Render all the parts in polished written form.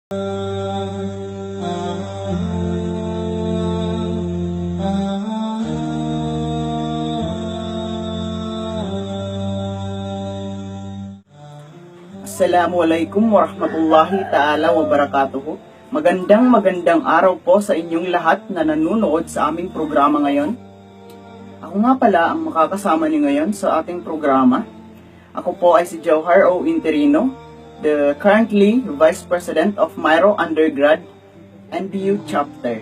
Assalamualaikum warahmatullahi ta'ala wabarakatuhu. Magandang araw po sa inyong lahat na nanonood sa aming programa ngayon. Ako nga pala ang makakasama niyo ngayon sa ating programa. Ako po ay si Jauhar O. Interino, the currently Vice President of Myro Undergrad NBU Chapter.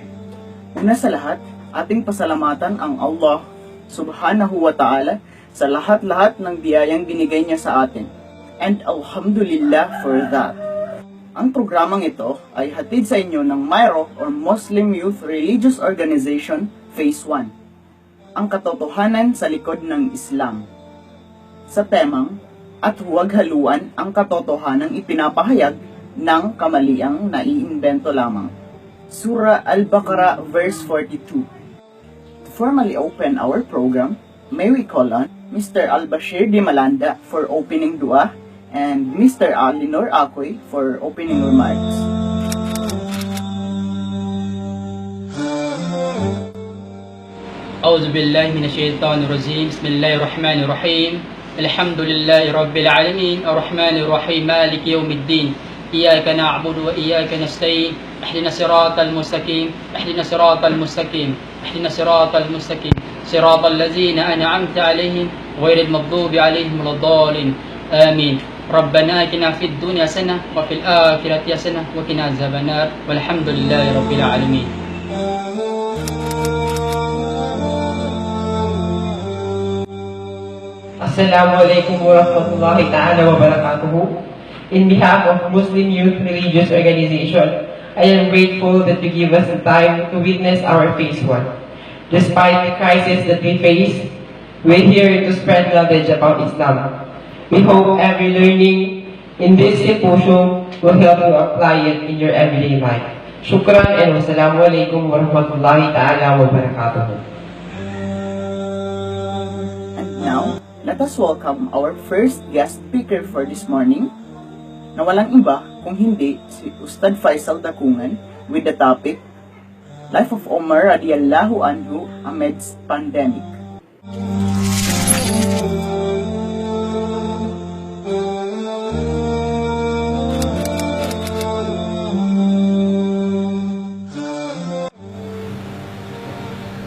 Una sa lahat, ating pasalamatan ang Allah Subhanahu wa Ta'ala sa lahat-lahat ng biyayang binigay niya sa atin. And alhamdulillah for that. Ang programang ito ay hatid sa inyo ng Myro or Muslim Youth Religious Organization Phase 1. Ang katotohanan sa likod ng Islam. Sa temang, at huwag haluan ang katotohanang ipinapahayag ng kamaliang naiimbento lamang. Surah Al-Baqarah verse 42. To formally open our program, may we call on Mr. Al-Bashir Di Malanda for opening dua and Mr. Alinor Akoy for opening remarks. أعوذ بالله من الشيطان الرجيم بسم الله الرحمن الرحيم الحمد لله رب العالمين الرحمن الرحيم مالك يوم الدين إياك نعبد وإياك نستعين اهدنا الصراط المستقيم اهدنا الصراط المستقيم اهدنا الصراط المستقيم صراط الذين أنعمت عليهم غير المغضوب عليهم ولا الضالين آمين ربنا آتنا في الدنيا حسنة وفي الآخرة حسنة وقنا عذاب النار والحمد لله رب العالمين. Assalamualaikum warahmatullahi ta'ala wabarakatuh. In behalf of Muslim Youth Religious Organization, I am grateful that you give us the time to witness our Phase 1. Despite the crisis that we face, we're here to spread knowledge about Islam. We hope every learning in this symposium will help you apply it in your everyday life. Shukran and wassalamualaikum warahmatullahi ta'ala wabarakatuh. And now, let us welcome our first guest speaker for this morning, na walang iba kung hindi si Ustad Faisal Dakungan with the topic, Life of Omar radiyallahu anhu amidst pandemic.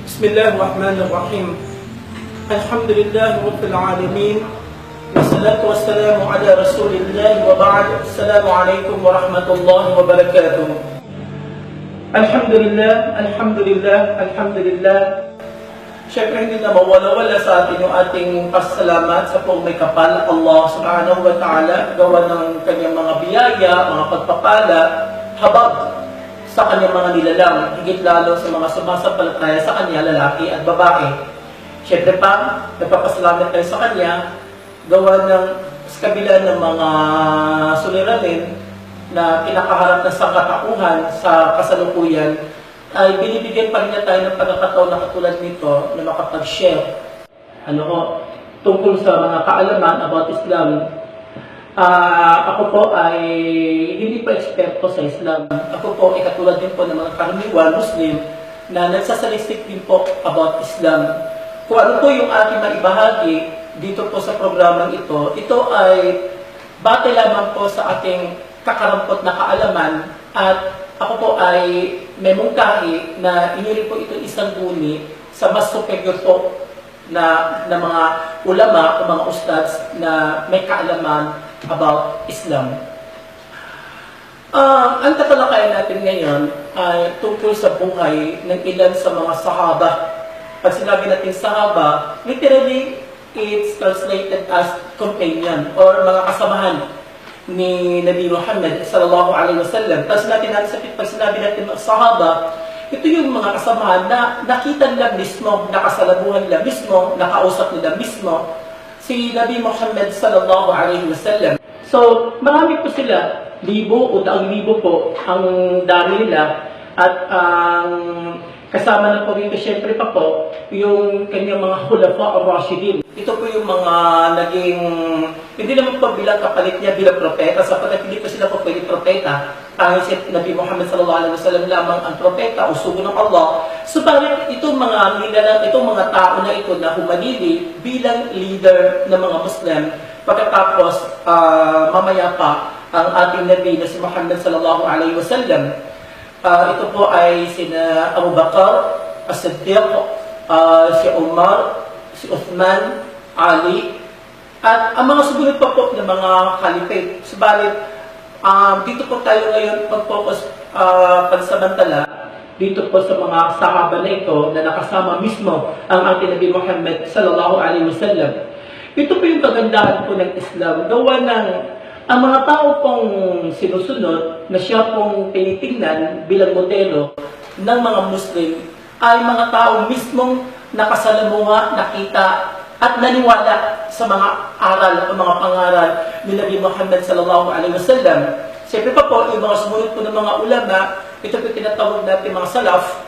Bismillahirrahmanirrahim. Alhamdulillah Rabbil Alamin. Wassalatu wassalamu ala Rasulillah wa ba'd. Assalamualaikum warahmatullahi wabarakatuh. Alhamdulillah. Siyempre hindi na mawala-wala sa atin yung ating pasalamat sa pong may kapal Allah Subhanahu wa Ta'ala, gawa ng kanyang mga biyaya, mga pagpapala, habag sa kanyang mga nilalang, higit lalo sa mga sumasampalataya sa kanya, lalaki at babae. Siyempre pa, nagpapasalamat tayo sa kanya, gawa ng sa kabila ng mga suliranin na kinakaharap ng sangkatauhan sa kasalukuyan, ay binibigyan pa rin niya tayo ng pagkakataon na katulad nito na makapag-share tungkol sa mga kaalaman about Islam. Ako po ay hindi pa eksperto sa Islam. Ako po ay katulad din po ng mga karaniwan Muslim na nagsasalistik din po about Islam. Kung ano po yung aking maibahagi dito po sa programang ito, ito ay batay lamang po sa ating kakarampot na kaalaman at ako po ay may mungkahi na inuri po ito isang guni sa mas superior po na mga ulama o mga ustads na may kaalaman about Islam. Ang tatalakayan natin ngayon ay tungkol sa buhay ng ilan sa mga sahaba. Pag sinabi natin sahaba, literally, it's translated as companion or mga kasamahan ni Nabi Muhammad sallallahu alaihi wasallam. Tapos pag sinabi natin mga sahaba, ito yung mga kasamahan na nakita nila mismo, nakasalamuhan nila mismo, nakausap nila mismo si Nabi Muhammad sallallahu alaihi wasallam. So, marami po sila, libo o daang libo po ang dami nila. At ang kasama na po dito, syempre pa po, yung kanyang mga khulafa o Rashidin. Ito po yung mga naging, hindi naman po bilang kapalit niya bilang propeta, sapagkat hindi po sila po pwede propeta. Tanging si Nabi Muhammad sallallahu alaihi wasallam lamang ang propeta o sugo ng Allah. Subalit itong mga tao na ito na humanili bilang leader ng mga Muslim, pagkatapos mamaya pa ang ating Nabi na si Muhammad sallallahu alaihi wasallam. Ito po ay sina Abu Bakar, As-Siddiq, si Umar, si Uthman, Ali, at ang mga sumunod pa po ng mga khalifate. Subalit, dito po tayo ngayon mag-focus pansamantala dito po sa mga sahaba na ito na nakasama mismo ang ating Nabi Muhammad sallallahu alaihi wasallam. Ito po yung kagandahan po ng Islam. Gawa ng ang mga tao pong sinusunod na siya pong tinitingnan bilang modelo ng mga Muslim ay mga tao mismong nakasalamuha, nakita at naniwala sa mga aral o mga pangaral ni Nabi Muhammad sallallahu alaihi wasallam. Siyempre pa po, yung mga sumunod po ng mga ulama, ito po tinatawag natin mga salaf,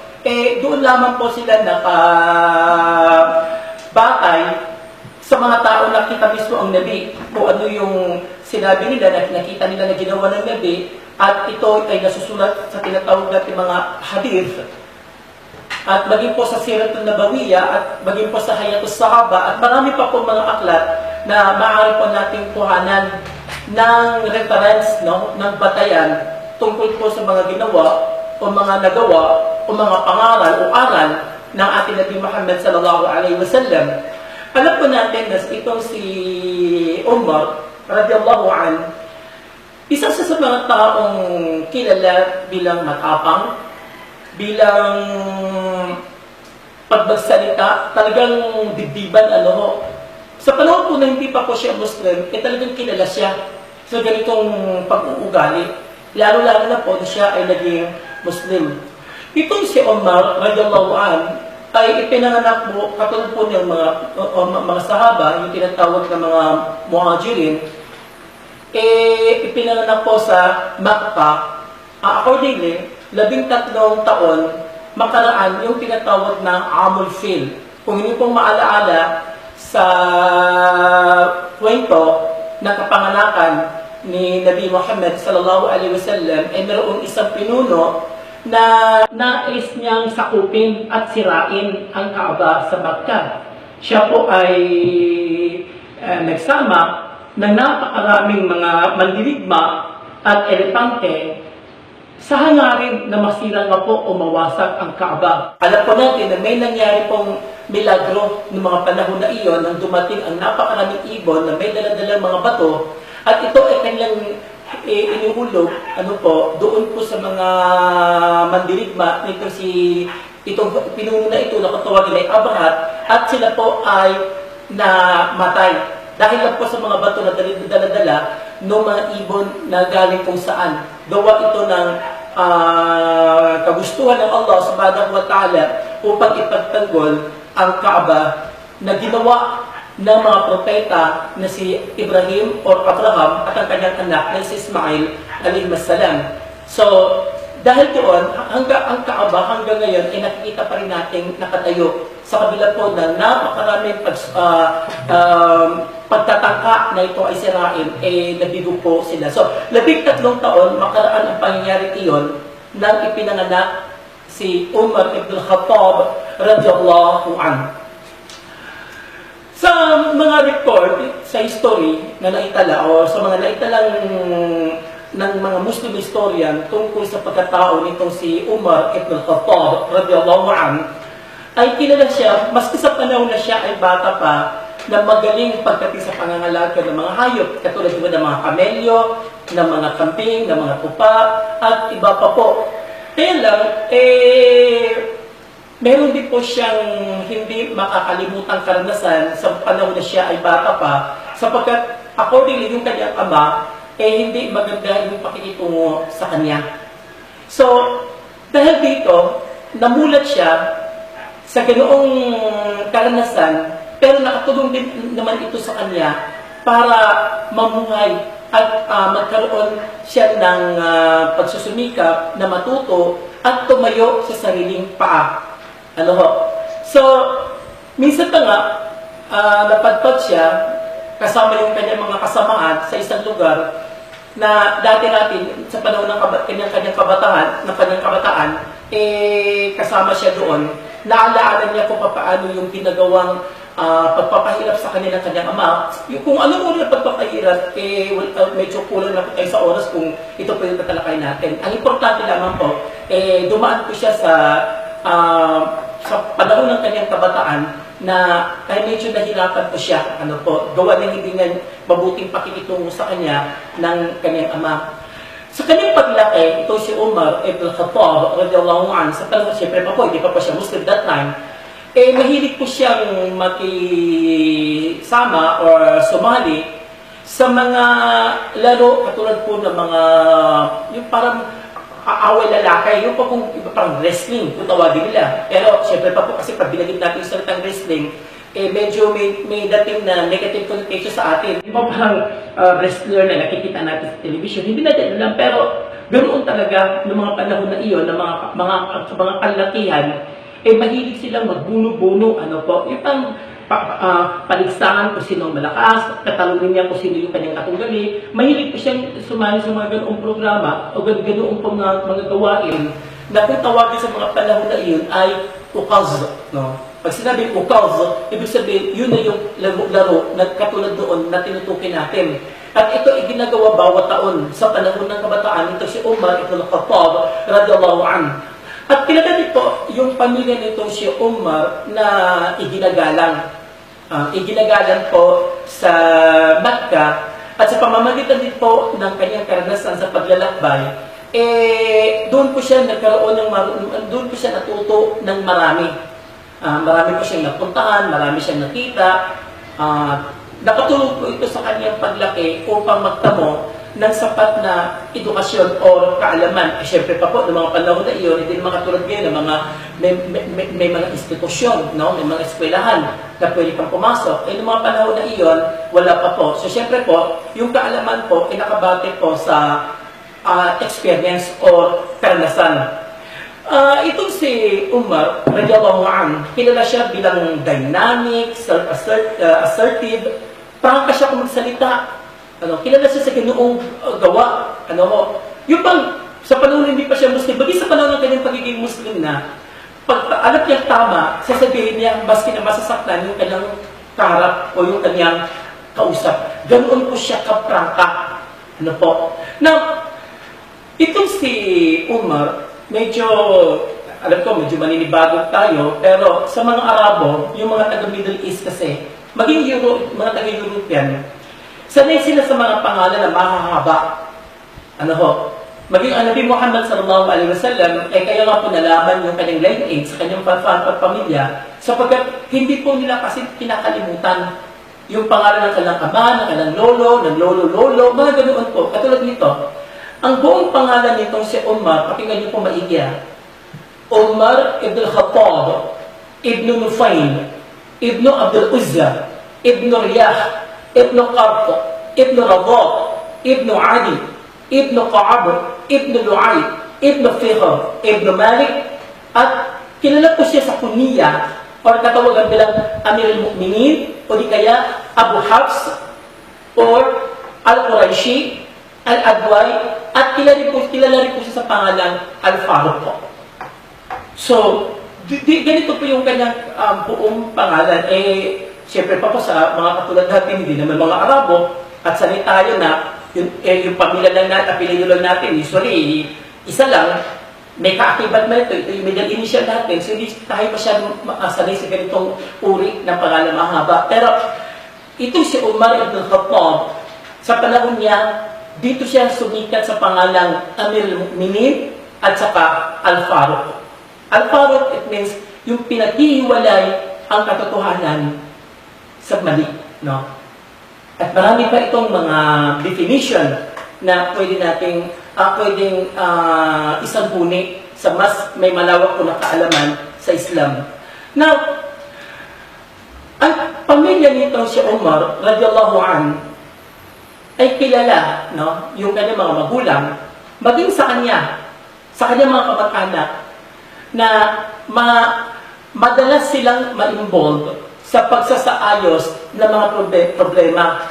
doon lamang po sila nakabatay sa mga tao na nakita mismo ang Nabi, kung ano yung sinabi nila, nakita nila na ginawa ng Nabi, at ito ay nasusulat sa tinatawag natin mga hadith, at maging po sa Siratul Nabawiyya, at maging po sa Hayatus Sahaba, at marami pa po mga aklat na maaari po nating kuhanan ng reference, ng batayan tungkol po sa mga ginawa, o mga nagawa, o mga pangaral o aral ng ating Nabi Muhammad sallallahu alaihi wasallam. Alam po natin na itong si Umar radiyallahu an, isa sa mga taong kilala bilang matapang, bilang pagmagsalita, talagang dibdiban, Sa panahon po na hindi pa po siya Muslim, talagang kilala siya sa ganitong pag-uugali. Lalo-lalo na po na siya ay naging Muslim. Itong si Umar radiyallahu an ay ipinanganak po, katulad po ng mga sahaba, yung tinatawag na mga muhajirin, ipinanganak po sa Makkah. Accordingly, 13 taon makaraan yung tinatawag na Amul Fil. Kung hindi pong maalaala sa kwento ng kapanganakan ni Nabi Muhammad sallallahu alaihi wasallam, ay mayroong isang pinuno na nais niyang sakupin at sirain ang Kaaba sa Makkah. Siya po ay nagsama ng napakaraming mga mandirigma at elepante sa hangarin na masira nga po o mawasak ang Kaaba. Alam po natin na may nangyari pong milagro ng mga panahon na iyon nang dumating ang napakaraming ibon na may daladalang mga bato, at ito ay kanyang inuhulog, doon po sa mga mandirigma nito itong pinuno na ito na katawagin ay Abrahat, at sila po ay namatay dahil lang po sa mga bato na dala-dala ng mga ibon na galing kung saan. Gawa ito ng kagustuhan ng Allah subhanahu wa ta'ala upang ipagtanggol ang Kaaba na ginawa ng mga propeta na si Ibrahim o Abraham at ang kanyang anak na si Ismail alayhi salam. So, dahil doon, ang Kaaba hanggang ngayon ay nakikita pa rin nating nakatayo sa kabila po ng napakaraming pagtatangka na ito ay sirain, nabigo po sila. So, 13 taon makaraan ang pangyayari iyon nang ipinanganak si Umar ibn Khattab radiyallahu anhu. Sa mga record, sa history na naitala o sa mga naitalang ng mga Muslim historian tungkol sa pagkatao nitong si Umar ibn Khattab radiyallahu anhu, ay kilala siya, maski sa panahon na siya ay bata pa, na magaling pagdating sa pangangalaga ng mga hayop, katulad ng mga kamelyo, ng mga kambing, ng mga tupa, at iba pa po. Kaya lang, meron din po siyang hindi makakalimutang karanasan sa panahon na siya ay bata pa, sapagkat accordingly yung kanyang ama, hindi maganda yung pakikitungo sa kanya. So, dahil dito, namulat siya sa ganoong karanasan, pero nakatulong din naman ito sa kanya para mamuhay at magkaroon siya ng pagsusumikap na matuto at tumayo sa sariling paa. Ano ho? So, minsan pa nga, napadpad siya kasama yung kanyang mga kasamaan sa isang lugar na dati-dati sa panahon ng kanyang kabataan, kasama siya doon. Naalaanan niya kung paano yung ginagawang pagpapahirap sa kanyang ama. Yung, kung ano uri ng pagpapahirap, medyo kulang na po tayo sa oras kung ito po yung tatalakay natin. Ang importante lamang po, dumaan po siya sa panahon ng kanyang kabataan na kahit medyo nahirapan po siya, gawa ng hindi nga mabuting pakikitungo sa kanya ng kanyang ama. Sa kanyang paglaki, ito si Umar ibn Khattab radiyallahu anhu, sa panahon, siyempre pa po, hindi pa siya Muslim that time, mahilig po siyang makisama or sumali sa mga laro katulad po ng mga, yung parang away lalaki, yung pa kung parang wrestling, kung tawagin nila. Pero, syempre pa po, kasi pag binagin natin yung salitang wrestling, medyo may dating na negative connotation sa atin. Di ba parang wrestler na nakikita natin sa television, hindi natin alam, pero ganoon talaga ng mga panahon na iyon, ng mga kalakihan, mahilig silang magbuno-buno, yung pang paligsahan kung sino ang malakas, katalunin niya kung sino yung kanyang katunggali. Mahilig po siyang sumali sa mga ganoong programa o ganoong mga gawain na kung tawagin sa mga panahon na iyon ay ukaz. No? Pag sinabi ukaz, ibig sabihin, yun na yung laro na katulad doon na tinutukin natin. At ito ay ginagawa bawat taon sa panahon ng kabataan. Ito si Umar ibn Khattab radiyallahu anhu. At kilala dito yung pamilya nito si Umar na iginagalang. Iginagalang po sa Makkah at sa pamamagitan din po ng kanyang karanasan sa paglalakbay, doon po siya nagkaroon doon po siya natuto ng marami. Marami po siyang napuntahan, marami siyang nakita. Nakatulong po ito sa kanyang paglaki upang magtamo ng sapat na edukasyon o kaalaman. Siyempre pa po, ng mga panahon na iyon, hindi naman katulad ngayon ng may mga institusyon, no? May mga eskwelahan na pwede kang pumasok. Noong mga panahon na iyon, wala pa po. So, siyempre po, yung kaalaman po, nakabate po sa experience o karanasan. Itong si Umar, radiyallahu anhu, kilala siya bilang dynamic, assertive, prangka siya kung magsalita. Kilala siya sa ganoong gawa. Yung bang, sa panahon hindi pa siya Muslim, bagay sa panahon ng kanyang pagiging Muslim na, pag alam niyang tama, sasabihin niya, baski na masasaktan yung kanyang kaharap o yung kanyang kausap. Ganoon po siya kaprangka. Now, itong si Umar, medyo, alam ko, medyo maninibago tayo, pero sa mga Arabo, yung mga taga-Middle East kasi, maging mga taga-European, sanay sila sa mga pangalan na mahahaba. Maging ang Nabi Muhammad sallallahu alaihi wasallam, kaya nga po nalaman yung kanyang lineage sa kanyang pamilya, sapagkat hindi po nila kasi kinakalimutan yung pangalan ng kanilang ama, ng kanilang lolo, ng lolo-lolo, mga ganoon po. Katulad nito, ang buong pangalan nitong si Umar, pakinggan niyo po maigi. Umar ibn Khattab, ibn Nufail, ibn Abdul Uzza, ibn Riyah, ibn Qarq, ibn Rabat, ibn Adi, ibn Ka'ab, ibn Lu'ay, ibn Fihr, ibn Malik, at kilala po siya sa kuniya o katawagan bilang Amir al-Mu'minin o di kaya Abu Hafs or Al-Quraishi, Al-Adway, at kilala rin po siya sa pangalan Al-Faruq po. So, ganito po yung kanyang buong pangalan. Siyempre pa po sa mga katulad natin, hindi naman mga Arabo, at sanay tayo na yung pamilya lang natin, apelido lang natin, usually, isa lang, may kaakibat na ito yung middle initial natin, so hindi tayo masyadong sanay sa ganitong uri ng pangalan mahaba. Pero, ito si Umar ibn Khattab, sa panahon niya, dito siya sumikat sa pangalang Amir al-Mu'minin at saka Al-Faruq. Al-Faruq, it means yung pinaghihiwalay ang katotohanan sa mali, no? At marami pa itong mga definition na pwede nating isang huni sa mas may malawak po na kaalaman sa Islam. Now, ang pamilya nito si Umar radiyallahu anhu ay kilala, no, yung kanyang mga magulang, maging sa kanya, sa kanyang mga kamag-anak na madalas silang ma-involve sa pagsasaayos ng mga problema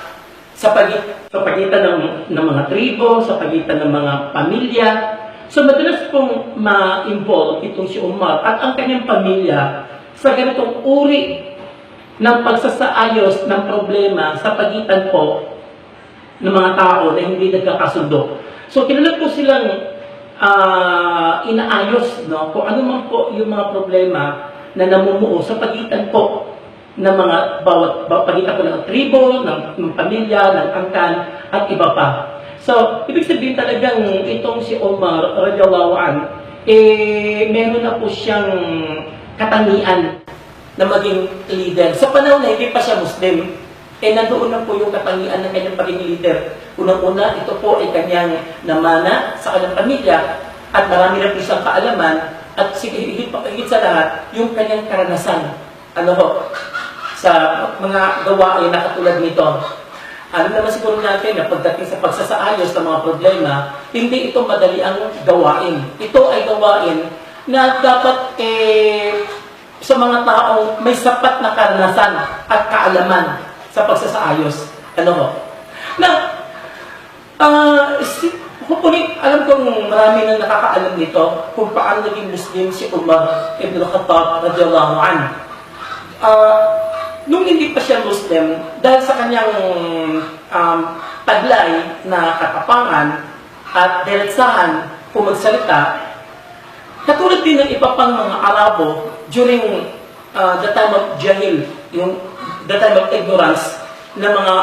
sa pagitan ng mga tribo, sa pagitan ng mga pamilya. So madalas pong ma-involve itong si Umar at ang kanyang pamilya sa ganitong uri ng pagsasaayos ng problema sa pagitan po ng mga tao na hindi nagkakasundo. So kilala po silang inaayos, no? Kung ano man po yung mga problema na namumuo sa pagitan po ng mga pagitan po ng tribo, ng pamilya, ng angkan, at iba pa. So, ibig sabihin talagang itong si Umar radiyallahu an, meron na po siyang katangian na maging leader. Sa panahon na hindi pa siya Muslim, nandoon na po yung katangian ng kanyang pagiging leader. Unang-una, ito po ay kanyang namana sa kanyang pamilya at marami na po siyang kaalaman at higit sa lahat, yung kanyang karanasan. Sa mga gawain na katulad nito. Alam naman siguro natin na pagdating sa pagsasaayos ng mga problema, hindi ito madali ang gawain. Ito ay gawain na dapat sa mga taong may sapat na karanasan at kaalaman sa pagsasaayos. Hopefully, alam kong marami nang nakakaalam nito kung paano naging Muslim si Umar ibn Khattab radiyallahu anhu. Nung hindi pa siya Muslim, dahil sa kanyang taglay na katapangan at diretsahan kung magsalita, katulad din ng iba pang mga Arabo during the time of Jahil, the time of ignorance ng mga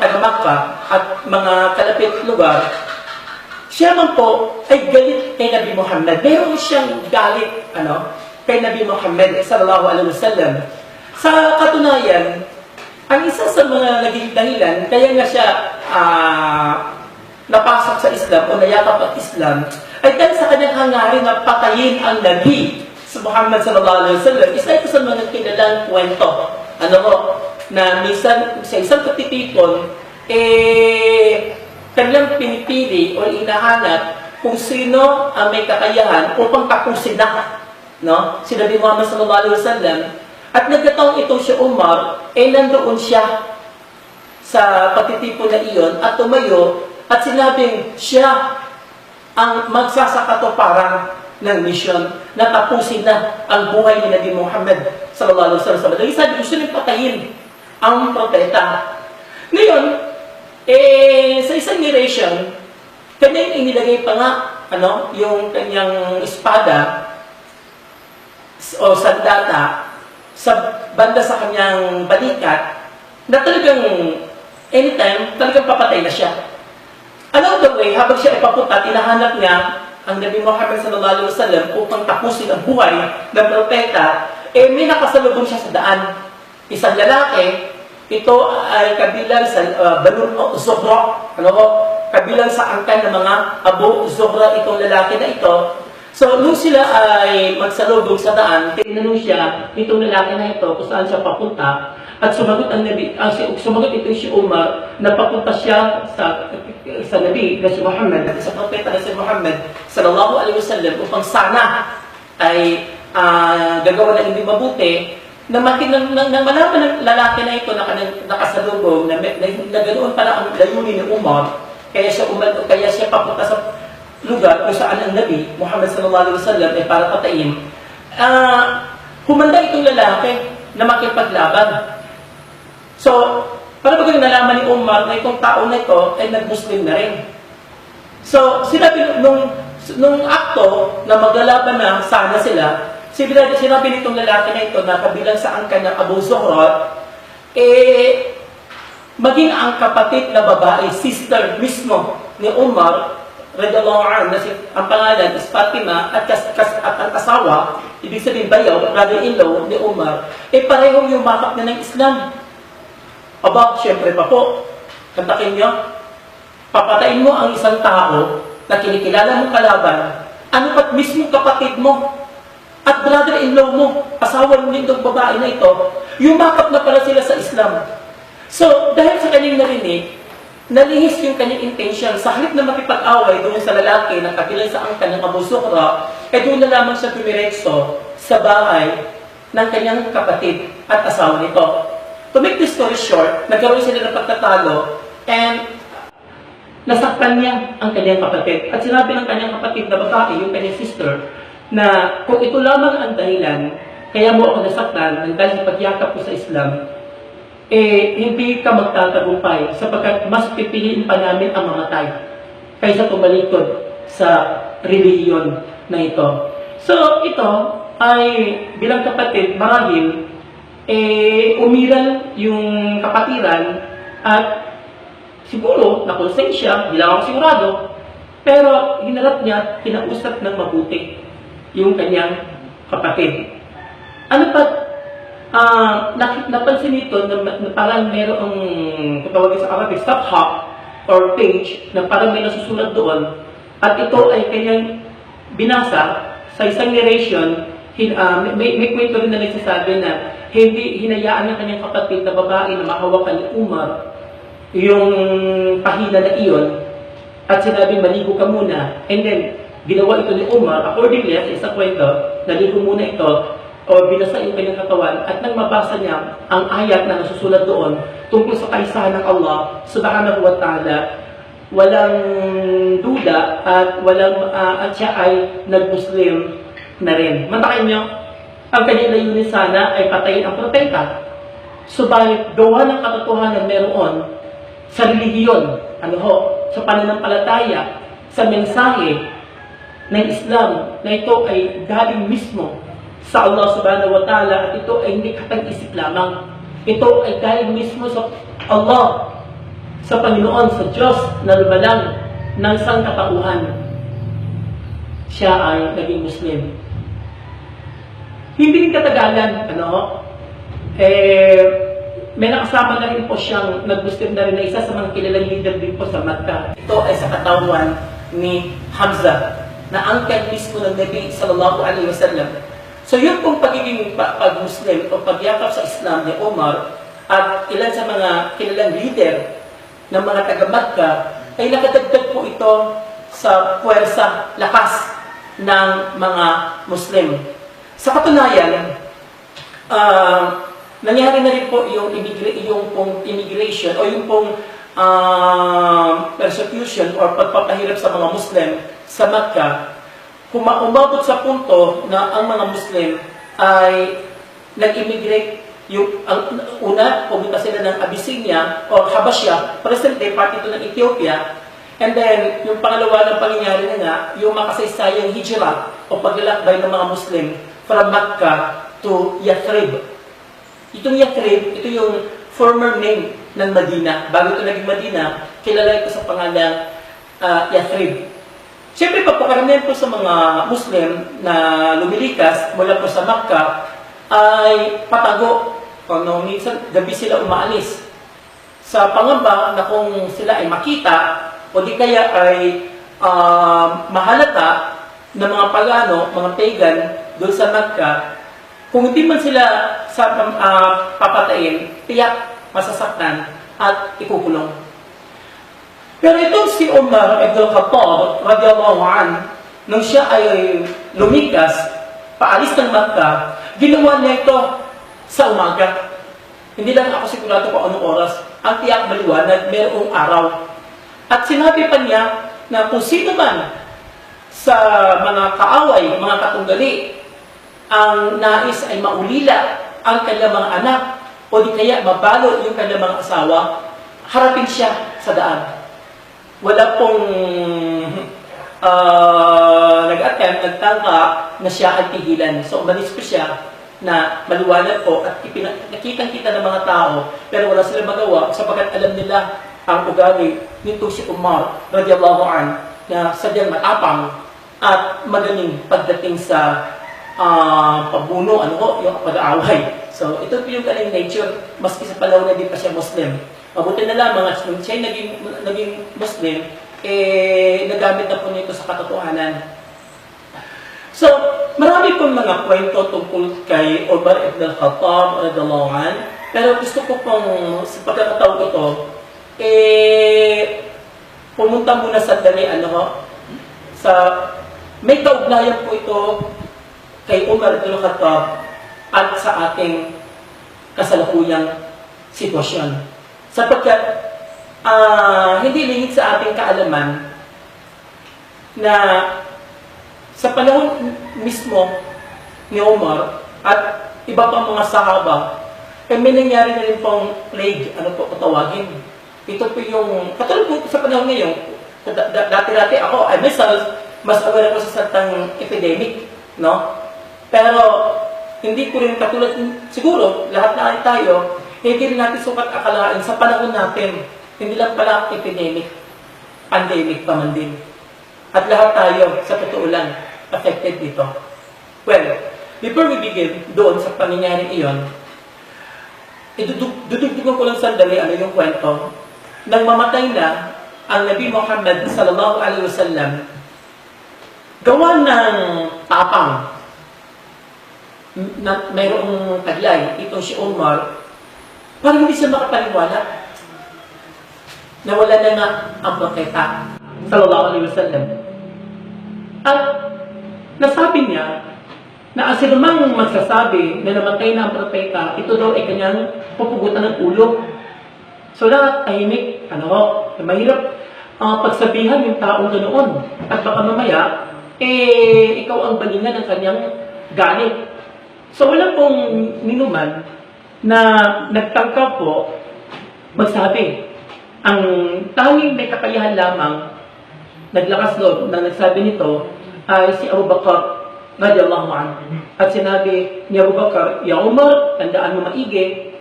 taga-Makkah at mga kalapit lugar, siya man po ay galit kay Nabi Muhammad. Meron siyang galit kay Nabi Muhammad sallallahu alaihi wasallam. Sa katunayan, ang isa sa mga naging dahilan, kaya nga siya napasok sa Islam o nayakap ang Islam, ay dahil sa kanyang hangarin na patayin ang Nabi sa Muhammad sallallahu alaihi wasallam. Isa ito sa mga kilalang kwento. Na minsan sa isang katitipon, kanilang pinipili o inahanap kung sino ang may kakayahan upang tapusin na si Nabi Muhammad sallallahu alaihi wasallam. At nagkataon itong si Umar, nandoon siya sa patitipon na iyon at tumayo at sinabing siya ang magsasakatuparan ng misyon na tapusin na ang buhay ni Nabi Muhammad sallallahu alaihi wasallam. Dahil sabi, gusto niyang patayin ang propeta. Ngayon, sa isang narration, kanyang inilagay pa nga yung kanyang espada o sandata sa banda sa kanyang balikat na talagang anytime, talagang papatay na siya. Along the way, habang siya ay papunta, tinahanap niya ang Nabi Muhammad sallallahu alaihi wasallam upang tapusin ang buhay ng propeta, may nakasalubong siya sa daan. Isang lalaki, ito ay kabilang sa Banu Zuhra, kabilang sa angkan ng mga Abu Zuhra itong lalaki na ito. So, nung sila ay magsalubong sa daan, tinanong siya nitong lalaki na ito kung saan siya papunta. At sumagot ito si Umar na papunta siya sa Nabi na si Muhammad, at sa propeta na si Muhammad sallallahu alaihi wasallam upang sana ay gagawa ng hindi mabuti na malaman ng lalaki na ito na nakasalubong na ganoon pala ang layunin ni Umar, kaya siya papunta sa lugar kung saan ang Nabi Muhammad sallallahu alaihi wasallam ay para patayin. Humanda itong lalaki na makipaglaban. So, para pagka nalaman ni Umar na itong tao na ito ay nag-Muslim na rin. So, sinabi nung akto na maglalaban na sana sila, sinabi nitong lalaki na ito na kabilang sa angkan ng Abu Zuhra, maging ang kapatid na babae, sister mismo ni Umar, radiyallahu anhu, ang pangalan is Fatima, at ang asawa, ibig sabihin bayaw, brother-in-law ni Umar, parehong yumakap na ng Islam. Aba, syempre pa po, kantakin nyo, papatayin mo ang isang tao na kinikilala mong kalaban, ano pat mismo kapatid mo, at brother-in-law mo, asawa ng lindong babae na ito, yumakap na pala sila sa Islam. So, dahil sa kanyang narinig, nalihis yung kanyang intention. Sa halip na makipag-away doon sa lalaki na kabilang sa ang kanyang Abu Zuhra, doon na lamang siya dumiretso sa bahay ng kanyang kapatid at asawa nito. To make this story short, nagkaroon sila ng pagtatalo and nasaktan niya ang kanyang kapatid. At sinabi ng kanyang kapatid na babae, yung kanyang sister, na kung ito lamang ang dahilan, kaya mo ako nasaktan dahil sa pagyakap ko sa Islam, hindi ka magtatagumpay sapagkat mas pipiliin pa namin ang mamatay kaysa tumalikod sa relihiyon na ito. So, ito ay bilang kapatid, marahil, umiral yung kapatiran at siguro nakonsensya, hindi lang ako sigurado, pero hinarap niya, kinausap ng mabuti yung kanyang kapatid. Ano pa, napansin nito na parang merong, kung tawagin sa Arabic, safha or page na parang may nasusulat doon at ito ay kanyang binasa sa isang narration. May kwento rin na nagsasabi na hindi hinayaan ng kanyang kapatid na babae na mahawakan ni Umar yung pahina na iyon at sinabi maligo ka muna, and then ginawa ito ni Umar accordingly sa isang kwento, naligo muna ito o binasa yung kanyang katawan at nang mabasa niya ang ayat na nasusulat doon tungkol sa kaisahan ng Allah subhanahu wa ta'ala, walang duda at at siya ay nag-Muslim na rin. Matakin nyo, ang kanyang layunin sana ay patayin ang propeta. Subalit, gawa ng katotohanan meron sa relihiyon, sa pananampalataya, sa mensahe ng Islam na ito ay galing mismo sa Allah subhanahu wa ta'ala at ito ay hindi katang-isip lamang. Ito ay galing mismo sa Allah, sa Panginoon, sa Diyos na lumalang ng sangkatauhan. Siya ay naging Muslim. Hindi rin katagalan, may nakasama na rin po siyang nag-Muslim na rin na isa sa mga kilalang leader din po sa Makkah. Ito ay sa katawan ni Hamza, na angkan mismo ng Nabi sallallahu alaihi wasallam. So yun pong pagiging pag-Muslim o pagyakap sa Islam ni Umar at ilan sa mga kilalang leader ng mga taga-Makkah ay nakadagdag po ito sa puwersa, lakas ng mga Muslim. Sa katunayan, nangyari na rin po yung immigration o yung pong persecution or pagpapahirap sa mga Muslim sa Makkah. Umabot sa punto na ang mga Muslim ay nag-immigrate. Ang una, pumunta sila ng Abyssinia o Habasha, present day part ito ng Ethiopia. And then, yung pangalawa ng pangyayari na nga, yung makasaysayang hijra o paglalakbay ng mga Muslim from Makkah to Yathrib. Itong Yathrib, ito yung former name ng Madina. Bago ito naging Madina, kilala ito sa pangalang Yathrib. Siyempre pa po, karamihan po sa mga Muslim na lumilikas mula po sa Makkah ay patago. Kung minsan, gabi sila umaalis. Sa pangamba na kung sila ay makita o di kaya ay mahalata ng mga pagano, mga pagan doon sa Makkah, kung hindi man sila papatayin, tiyak masasaktan at ikukulong. Pero itong si Umar ibn al-Khattab radiyallahu anhu, nung siya ay lumikas, paalis ng Makkah, ginawa niya ito sa umaga. Hindi lang ako sigurado kung anong oras. Ang tiyak maliwanag, mayroong araw. At sinabi pa niya na kung sino man sa mga kaaway, mga katunggali, ang nais ay maulila ang kanyang mga anak o di kaya mabalo yung kanyang mga asawa, harapin siya sa daan. Wala pong nag-attempt, nagtangka na siya ay tigilan. So, umalis po siya na maliwanag po at nakitang-kita ng mga tao pero wala silang magawa sapagkat alam nila ang ugali nito si Umar radiyallahu anhu na sadyang matapang at magaling pagdating sa pagbuno, yung pag-aaway. So, ito po yung galing nature, maski sa panahon na di pa siya Muslim. Mabuti na lamang at nung siya naging Muslim, nagamit na po nito sa katotohanan. So, marami pong mga kwento tungkol kay Umar ibn al-Khattab radiyallahu anhu, pero gusto ko pong sa pagkakataon ito pumunta muna sandali, may kaugnayan po ito kay Umar ibn Khattab at sa ating kasalukuyang sitwasyon. Sapagkat hindi lingid sa ating kaalaman na sa panahon mismo ni Umar at iba pang mga sahaba, may nangyari na rin pong plague, tawagin. Ito po yung, katulad po sa panahon ngayon, dati-dati ako, mas aware ako sa salitang epidemic, no? Pero, hindi ko rin katulad, siguro, lahat na tayo, hindi rin natin sukat akalaan sa panahon natin, hindi lang pala epidemic, pandemic pa man din. At lahat tayo, sa totoo lang, affected dito. Well, before we begin doon sa pangyayari iyon, dudugtugan ko lang sandali yung kwento. Nang mamatay na ang Nabi Muhammad sallallahu alaihi wasallam, gawa ng tapang na mayroong taglay, itong si Umar, parang hindi siya makapaniwala na wala na nga ang propeta sallallahu alaihi wasallam. At nasabi niya na ang sinumang magsasabi na namatay na ang propeta, ito daw ay kanyang pupugutan ng ulo. So lahat tahimik, mahirap pagsabihan yung taong ganoon. At baka mamaya, ikaw ang balingan ng kanyang galit. So wala pong ninuman na nagtangka po magsabi. Ang tanging may kakayahan lamang, naglakas loob na nagsabi nito, ay si Abu Bakar radiyallahu anhu. At sinabi ni Abu Bakar, Ya Umar, tandaan mo maigi,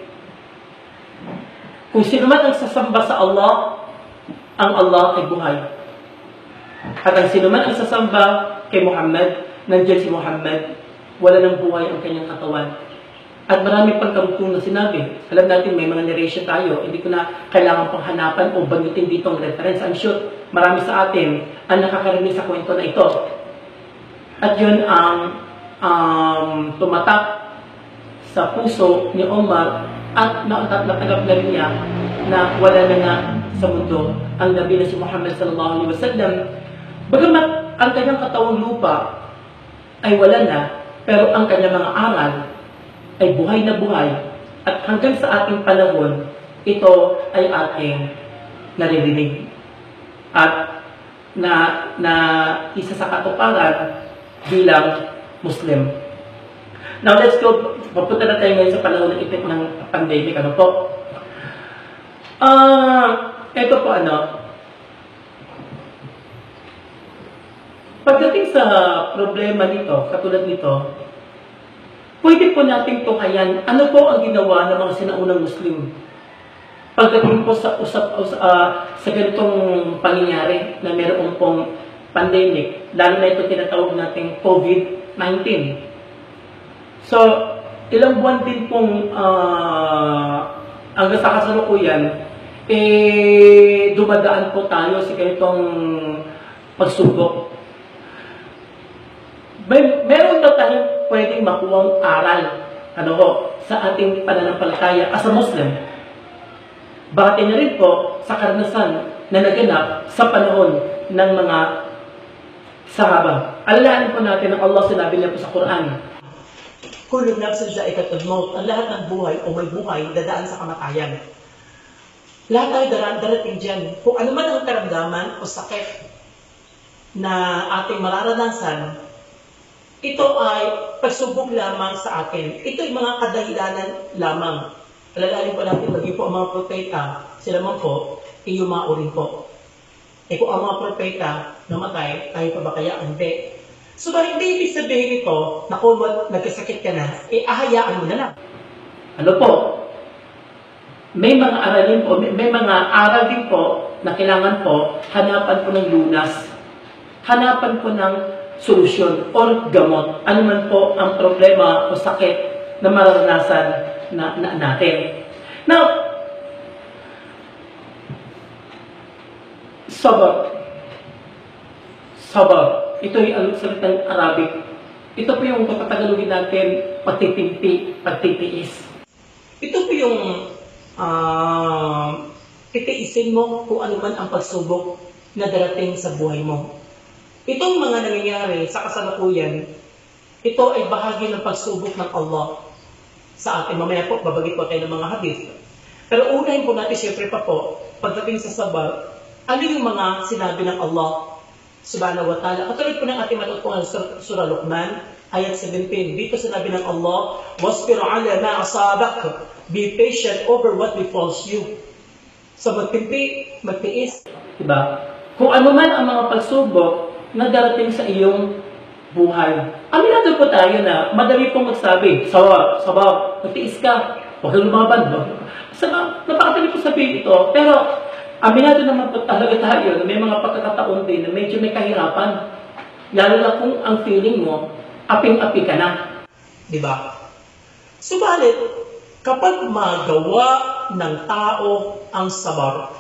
kung sino man ang sasamba sa Allah, ang Allah ay buhay. At ang sino man ang sasamba kay Muhammad, nandiyan si Muhammad, wala nang buhay ang kanyang katawan. At marami pang karugtong na sinabi. Alam natin, may mga narration tayo. Hindi ko na kailangan pang hanapan o bagutin ditong reference. I'm sure marami sa atin ang nakakarinig sa kwento na ito. At yun ang tumatak sa puso ni Omar at natagap na rin niya na wala na nga sa mundo ang Nabi na si Muhammad sallallahu alaihi wasallam. Bagamat ang kanyang katawang lupa ay wala na, pero ang kanyang mga aral ay buhay na buhay. At hanggang sa ating panahon, ito ay ating naririnig. At na isa sa katuparan bilang Muslim. Now let's go, papunta na tayo ngayon sa panahon ng epek ng pandemic. Ito po pagdating sa problema nito, katulad nito, pwede po natin tukayan ano po ang ginawa ng mga sinaunang Muslim pagdating po sa ganitong pangyayari na meron pong pandemic, lalo na ito tinatawag nating COVID-19. So, ilang buwan din pong hanggang sa kasalukuyan, dumadaan po tayo sa ganitong pagsubok. Meron daw tayong pwedeng makuwang aral sa ating pananampalataya as a Muslim. Bate na rin po sa karanasan na naganap sa panahon ng mga sahaba. Alalahanin po natin ang Allah sinabi niya po sa Quran, Kullu nafsin za'iqatul maut, ang lahat ng buhay o may buhay dadaan sa kamatayan. Lahat tayo darating dyan. Kung ano man ang karamdaman o sakit na ating mararanasan, ito ay pagsubok lamang sa atin. Ito ay mga kadahilanan lamang. Alalahanin po natin, maging po ang mga propeta, sila man po, iyumao rin po. Kung ang mga propeta namatay, tayo pa ba kaya? Hindi. So, hindi ibig sabihin ito na kung nagkasakit ka na, ahayaan mo na lang. May mga aralin po, may mga aral din po na kailangan po hanapan po ng lunas. Hanapan po ng solusyon or gamot. Ano man po ang problema o sakit na mararanasan natin. Now, sabar. Ito yung salitang Arabic. Ito po yung papatagalogin natin, pagtitiis. Ito po yung titiisin mo kung ano man ang pagsubok na darating sa buhay mo. Itong mga nangyayari sa kasalukuyan, ito ay bahagi ng pagsubok ng Allah sa atin. Mamaya po, babagit po tayo ng mga hadith. Pero unahin po natin siyempre pa po, pagdating sa sabar, ano yung mga sinabi ng Allah subhanahu wa ta'ala. Katulad po ng ating matutunan sa Surah Luqman, ayat 17. Dito sinabi ng Allah, "Wasbir ala ma asabak." Be patient over what befalls you. So magtiis. Diba? Kung ano man ang mga pagsubok na darating sa iyong buhay. Aminado po tayo na madali pong magsabi, sabar, magtiis ka, huwag kang lumaban. Napakadali po sabihin ito, pero aminado naman po talaga tayo na may mga pagkakataon din na medyo may kahirapan. Lalo na kung ang feeling mo, aping-api ka na. Diba? Subalit, kapag magawa ng tao ang sabar,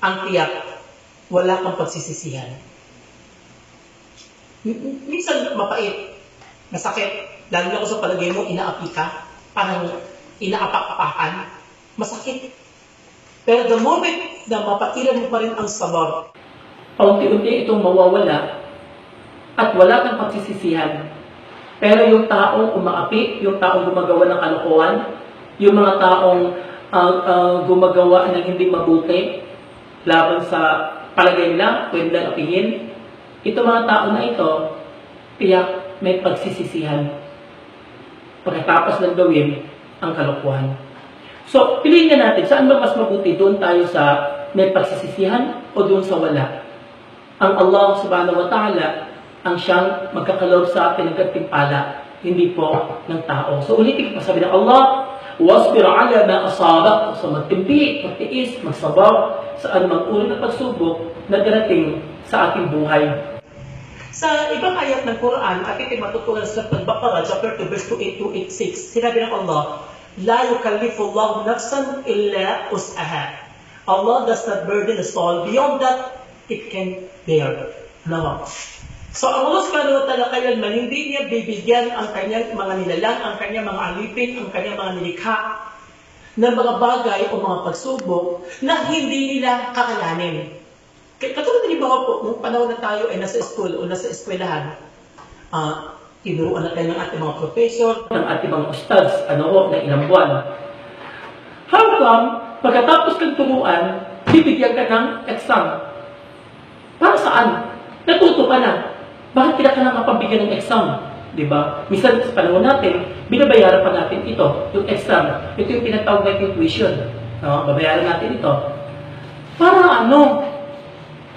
ang tiyak, wala kang pagsisisihan. Minsan mapait, masakit, lalo na kung sa palagay mo, inaapi ka, parang inaapak-apakan, masakit. Pero the moment na mapatiran mo pa rin ang sabar, paunti-unti itong mawawala at wala kang pagsisisihan. Pero yung taong umaapi, yung taong gumagawa ng kalokohan, yung mga taong gumagawa ng hindi mabuti laban sa palagay nila, pwede lang apihin, itong mga tao na ito, tiyak may pagsisisihan pagkatapos ng gawin ang kalokohan. So, piliin na natin, saan ba mas mabuti? Doon tayo sa may pagsisisihan o doon sa wala? Ang Allah subhanahu wa ta'ala ang siyang magkakaloob sa atin ng gantimpala, hindi po ng tao. So, ulitin ko, sabi ng Allah, "Wasbir ala ma asabak." So, magtimpi, magtiis, magsabaw sa anumang uri ng pagsubok na darating sa ating buhay. Sa ibang ayat ng Quran, ating matutunan sa Al-Baqarah, chapter 2, verse 28286, sinabi ng Allah, "La yukallifu Allahu nafsan illa us'aha." Allah does not burden a soul beyond that it can bear. No. So, ang Allah subhanahu wa ta'ala kailanman, hindi niya bibigyan ang kanyang mga nilalang, ang kanyang mga alipin, ang kanyang mga nilikha ng mga bagay o mga pagsubok na hindi nila kakalanin. Katulad din ba po, nung panahon na tayo ay nasa school o nasa eskwelahan, tinuruan na tayo ng ating mga professor, ng ating mga ustads, ng ilang buwan. How come, pagkatapos kang turuan, bibigyan ka ng exam? Para saan? Natuto ka na. Bakit kailangan ka na mapabigyan ng exam? Diba? Minsan sa panahon natin, binabayaran pa natin ito, yung exam. Ito yung tinatawag natin tuition. No? Babayaran natin ito. Para ano?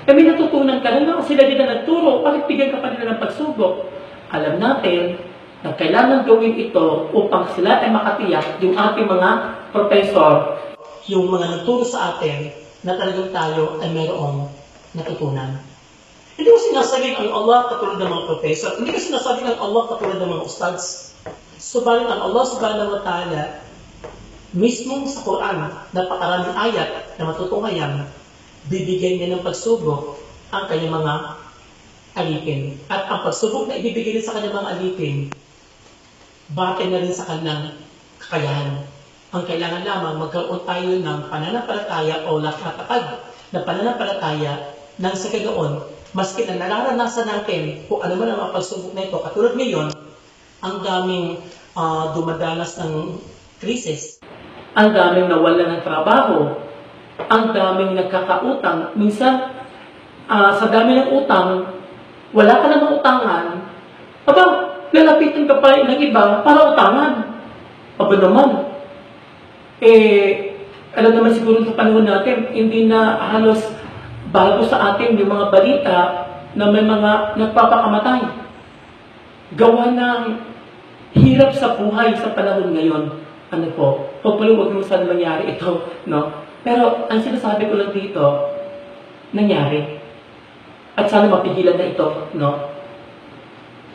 Kami natutunan ka na sila din na nagturo, bakit bigyan ka pa nila ng pagsubok? Alam natin na kailangan gawin ito upang sila ay makatiyak yung ating mga professor, yung mga nagturo sa atin na talagang tayo ay mayroong natutunan. Hindi ko sinasabing ang Allah katulad ng mga professor. Hindi ko sinasabing ang Allah katulad ng mga ustads. Subalit ang Allah subhanahu wa ta'ala, mismo sa Quran, napakaraming ayat na matutunghayan, bibigyan niya ng pagsubok ang kanyang mga alipin. At ang pagsubok na ibibigay rin sa kanyang mga alipin, batay na rin sa kanyang kakayahan. Ang kailangan lamang magkaroon tayo ng pananampalataya o lakat-takad na pananampalataya nang sa ganoon, maski na nararanasan natin kung ano man ang mga pagsubok na ito, katulad ngayon, ang daming dumadanas ng krisis, ang daming nawala ng trabaho, ang daming nagkakautang. Minsan, sa dami ng utang, wala ka namang utangan, lalapitin ka pa ng iba para utangan. Naman. Alam naman siguro sa panahon natin, hindi na halos bago sa atin yung mga balita na may mga nagpapakamatay. Gawa ng hirap sa buhay sa panahon ngayon. Hopefully huwag mo saan mangyari ito, no? Pero ang sinasabi ko lang dito, nangyari. At sana mapigilan na ito, no?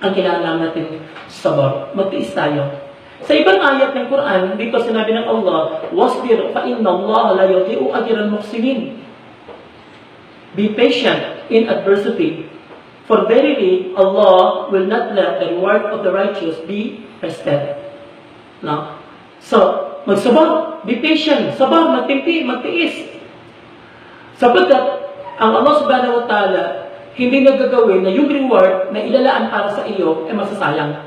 Ang kailangan natin sabar, magtiis tayo. Sa ibang ayat ng Quran, dito sinabi ng Allah, "Wasbir fa inna Allah la yudhi'u ajra al-muhsinin." Be patient in adversity, for verily Allah will not let the reward of the righteous be wasted. No? So, magsabar, be patient, sabar, magtimpi, magtiis. Sapagkat ang Allah subhanahu wa ta'ala hindi nagagawin na yung reward na ilalaan para sa iyo ay masasayang.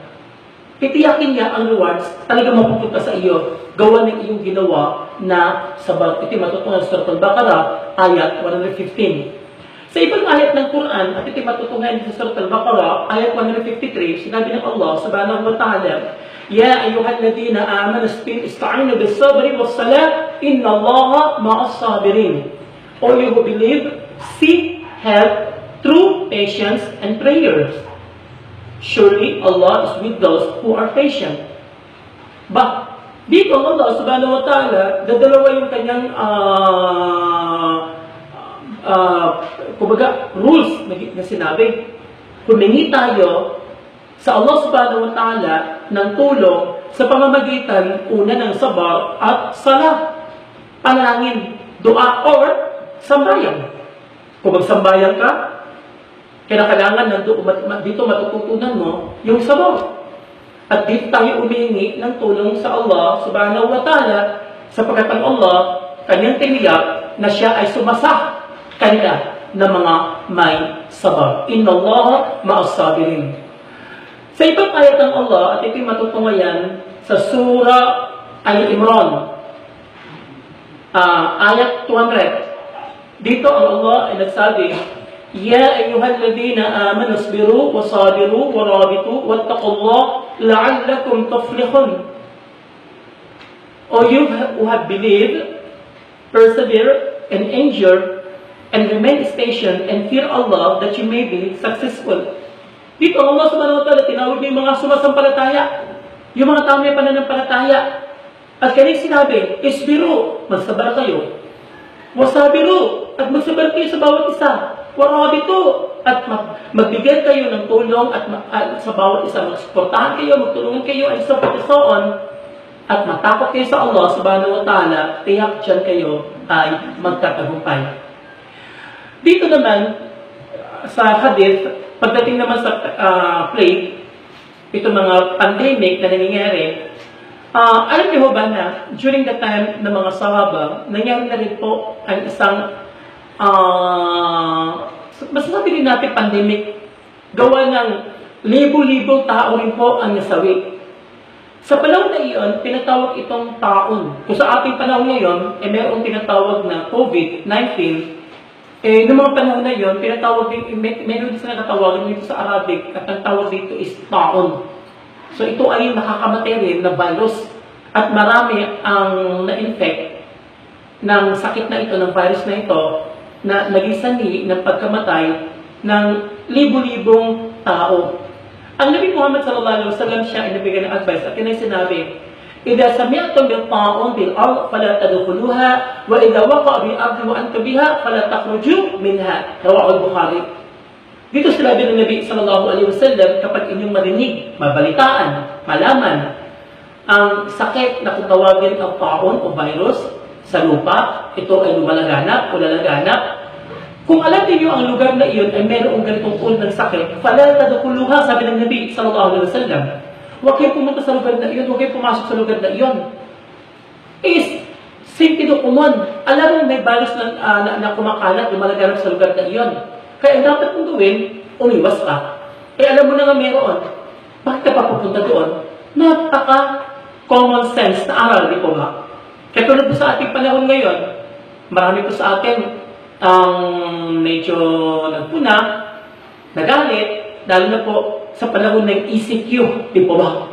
Titiyakin niya ang rewards talaga mapupunta sa iyo gawa ng iyong ginawa na sabar. Ito matutunan sa Surah Al-Baqarah, ayat 115. Sa ibang ayat ng Quran, at ito matutunan sa Surah Al-Baqarah, ayat 153, sinabi ng Allah subhanahu wa ta'ala, Ya ayyuhalladhina amanu ista'inu bis-sabri was-salah, inna Allaha ma'as sabirin. All you who believe, seek help through patience and prayers. Surely Allah is with those who are patient. Dito Allah subhanahu wa ta'ala, dadalawa yung kanyang kumbaga, rules na sinabi. Humingi tayo sa Allah subhanahu wa ta'ala ng tulong sa pamamagitan una ng sabar at salah, panalangin, dua or sambayan. Kung magsambayan ka, kailangan dito matututunan mo yung sabar. At dito tayo umihingi ng tulong sa Allah subhanahu wa ta'ala sapagkat ang Allah, kanyang tiniyak na siya ay sumasa kanila na mga may sabar. Inna Allah ma'as sabirin. Sa ibang ayat ng Allah, at ito'y matutunghayan sa Surah Al-Imran, ayat 200. Dito ang Allah ay nagsabi, Ya ayyuhalladhina amanu isbiru wa sabiru wa rabitu wattaqullaha la'allakum tuflihun. O you who have believed, persevere and endure and remain patient and fear Allah that you may be successful. Dito Allah subhanahu wa ta'ala tinawag niyo yung mga sumasampalataya, yung mga tao may pananampalataya. At kanyang sinabi, isbiru, magsabar kayo. Wasabiru, at magsabar kayo sa bawat isa. Warabitu, at magbigay kayo ng tulong at sa bawat isa. Magsuportahan kayo, magtulungan kayo, ay sa patisoon. At matakot kayo sa Allah subhanahu wa ta'ala, tiyak dyan kayo ay magtatagumpay. Dito naman, sa hadith, pagdating naman sa plague, itong mga pandemic na nangyayari, alam niyo ba na during the time ng mga sahaba, nangyari na rin po ang isang, masasabi rin natin pandemic, gawa ng libo-libong tao rin po ang nasawi. Sa panahon na iyon, tinatawag itong taon. Kung sa ating panahon ngayon, mayroong tinatawag na COVID-19, noong mga panahon na iyon, tinatawag din, meron din sila natawagan dito sa Arabic, at ang tawag dito is taon. So ito ay nakakamatay rin na virus at marami ang na-infect ng sakit na ito, ng virus na ito, na naging sanhi ng pagkamatay ng libo-libong tao. Ang Nabi Muhammad sallallahu alaihi wasallam siya ay nabigyan ng advice at yun ay sinabi, إذا سمعتم بالطاعون بالأرض فلا تدخلوها وإذا وقع بالأرض وأنتم بها فلا تخرجوا منها. رواه البخاري. Dito sinabi ng Nabi sallallahu alaihi wasallam, kapag inyong marinig, mabalitaan, malaman ang sakit na kung tawagin ang taon o virus sa lupa, ito ay lumalaganap o lalaganap. Kung alam niyo ang lugar na iyon ay mayroong ganitong uri ng sakit, fala tadkhuluha, sabi ng Nabi sallallahu alaihi wasallam. Huwag kayong pumunta sa lugar na iyon, huwag kayong pumasok sa lugar na iyon. Is sentido común. Alam mo may virus na kumakalat, lumalaganap sa lugar na iyon. Kaya dapat mong gawin, umiwas ka. Alam mo na nga meron. Bakit ka pa pupunta doon? Napaka-common sense na aral, di po ba? Katulad po sa ating panahon ngayon, marami po sa atin ang medyo nagpuna, nagalit, lalo na po sa panahon ng ECQ, di po ba?